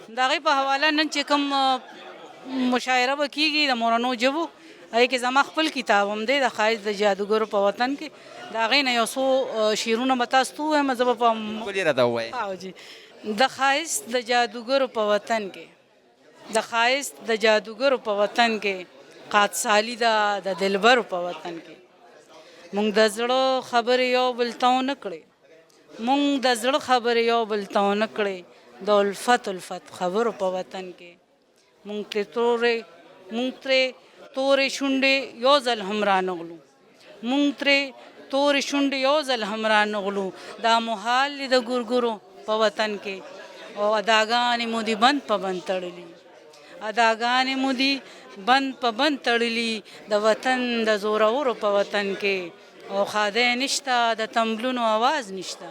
[SPEAKER 15] د هغې په حواله نن چې کوم مشاعره به کېږي د مورنو ژبو هغې کې زما خپل کتاب هم دی د ښایست د جادوګرو په وطن کې د هغې نه یو څو شعرونه به تاسو ته ووایم زه به
[SPEAKER 1] ولې راته ووایې
[SPEAKER 15] جی د ښایست د جادوګرو په وطن کې د ښایست د جادوګرو په وطن کې قادسالي ده د دلبرو په وطن کې مونږ د زړه خبرې یو بل ته ونه کړې مونږ د زړه خبرې یو بل ته ونه کړې د الفت خبرو په وطن کې مونږ ترې تورې شونډې یو ځل هم رانغلو مونږ ترې تورې شونډې یو ځل هم رانغلو دا محال دی د ګورګورو په وطن کې او اداګانې مو دي بند په بند تړلي اداګانې مو دي بند په بند تړلي د وطن د زورورو په وطن کې او خادی نشته د تمبلونو آواز نشته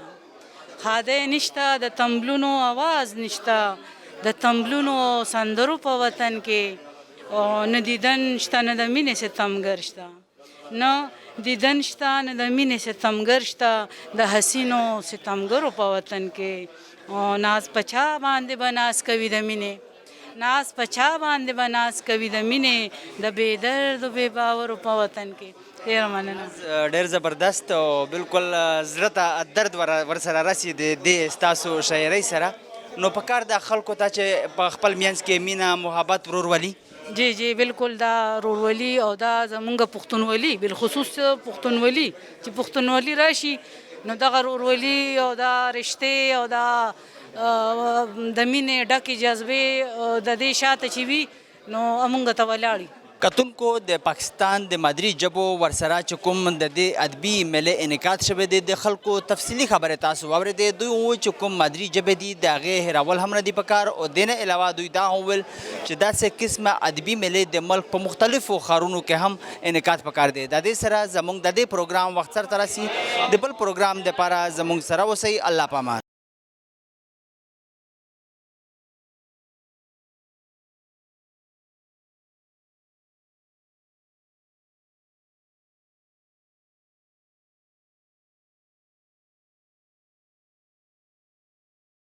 [SPEAKER 15] خادی نشته د تمبلونو آواز نشته د تمبلونو سندرو په وطن کې او نه دیدن شته نه د مینې ستمګر شته نه دیدن شته نه د مینې ستمګر شته د حسینو ستمګرو په وطن کې او ناز په چا باندې به ناز کوي د مینې ناز په چا باندې به ناز کوي د مینې د بې درد و بې باورو په وطن کې. ډېره مننه.
[SPEAKER 1] ډېر زبردست او بالکل زړه ته درد ورسره رسي د دې ستاسو شاعرۍ سره نو پکار د خلکو ته چې په خپل منځ کې مینه محبت ورورولي
[SPEAKER 15] جی جی بالکل دا رورولي او دا زمونږ پښتونولي بالخصوص پښتونولي چې پښتونولي راشي نو دغه رورولي او دا رشتې او دا د مینې ډکې جذبې د دې شاته چې وي نو موږ ته ولاړي.
[SPEAKER 1] کتونکو د پاکستان د مادری ژبو ورسره چې کوم د دې ادبي میلې انعقاد شوی دی د خلکو تفصیلي خبرې تاسو واورېدې. دوی وویل چې کوم مادری ژبې دي د هغې هېرول هم نه دي پکار او دې نه علاوه دوی دا هم وویل چې داسې قسمه ادبي میلې د ملک په مختلفو ښارونو کې هم انعقاد پکار دی. د دې سره زموږ د دې پروګرام وخت سرته رسي. د بل پروګرام دپاره زموږ سره اوسئ. الله پامان.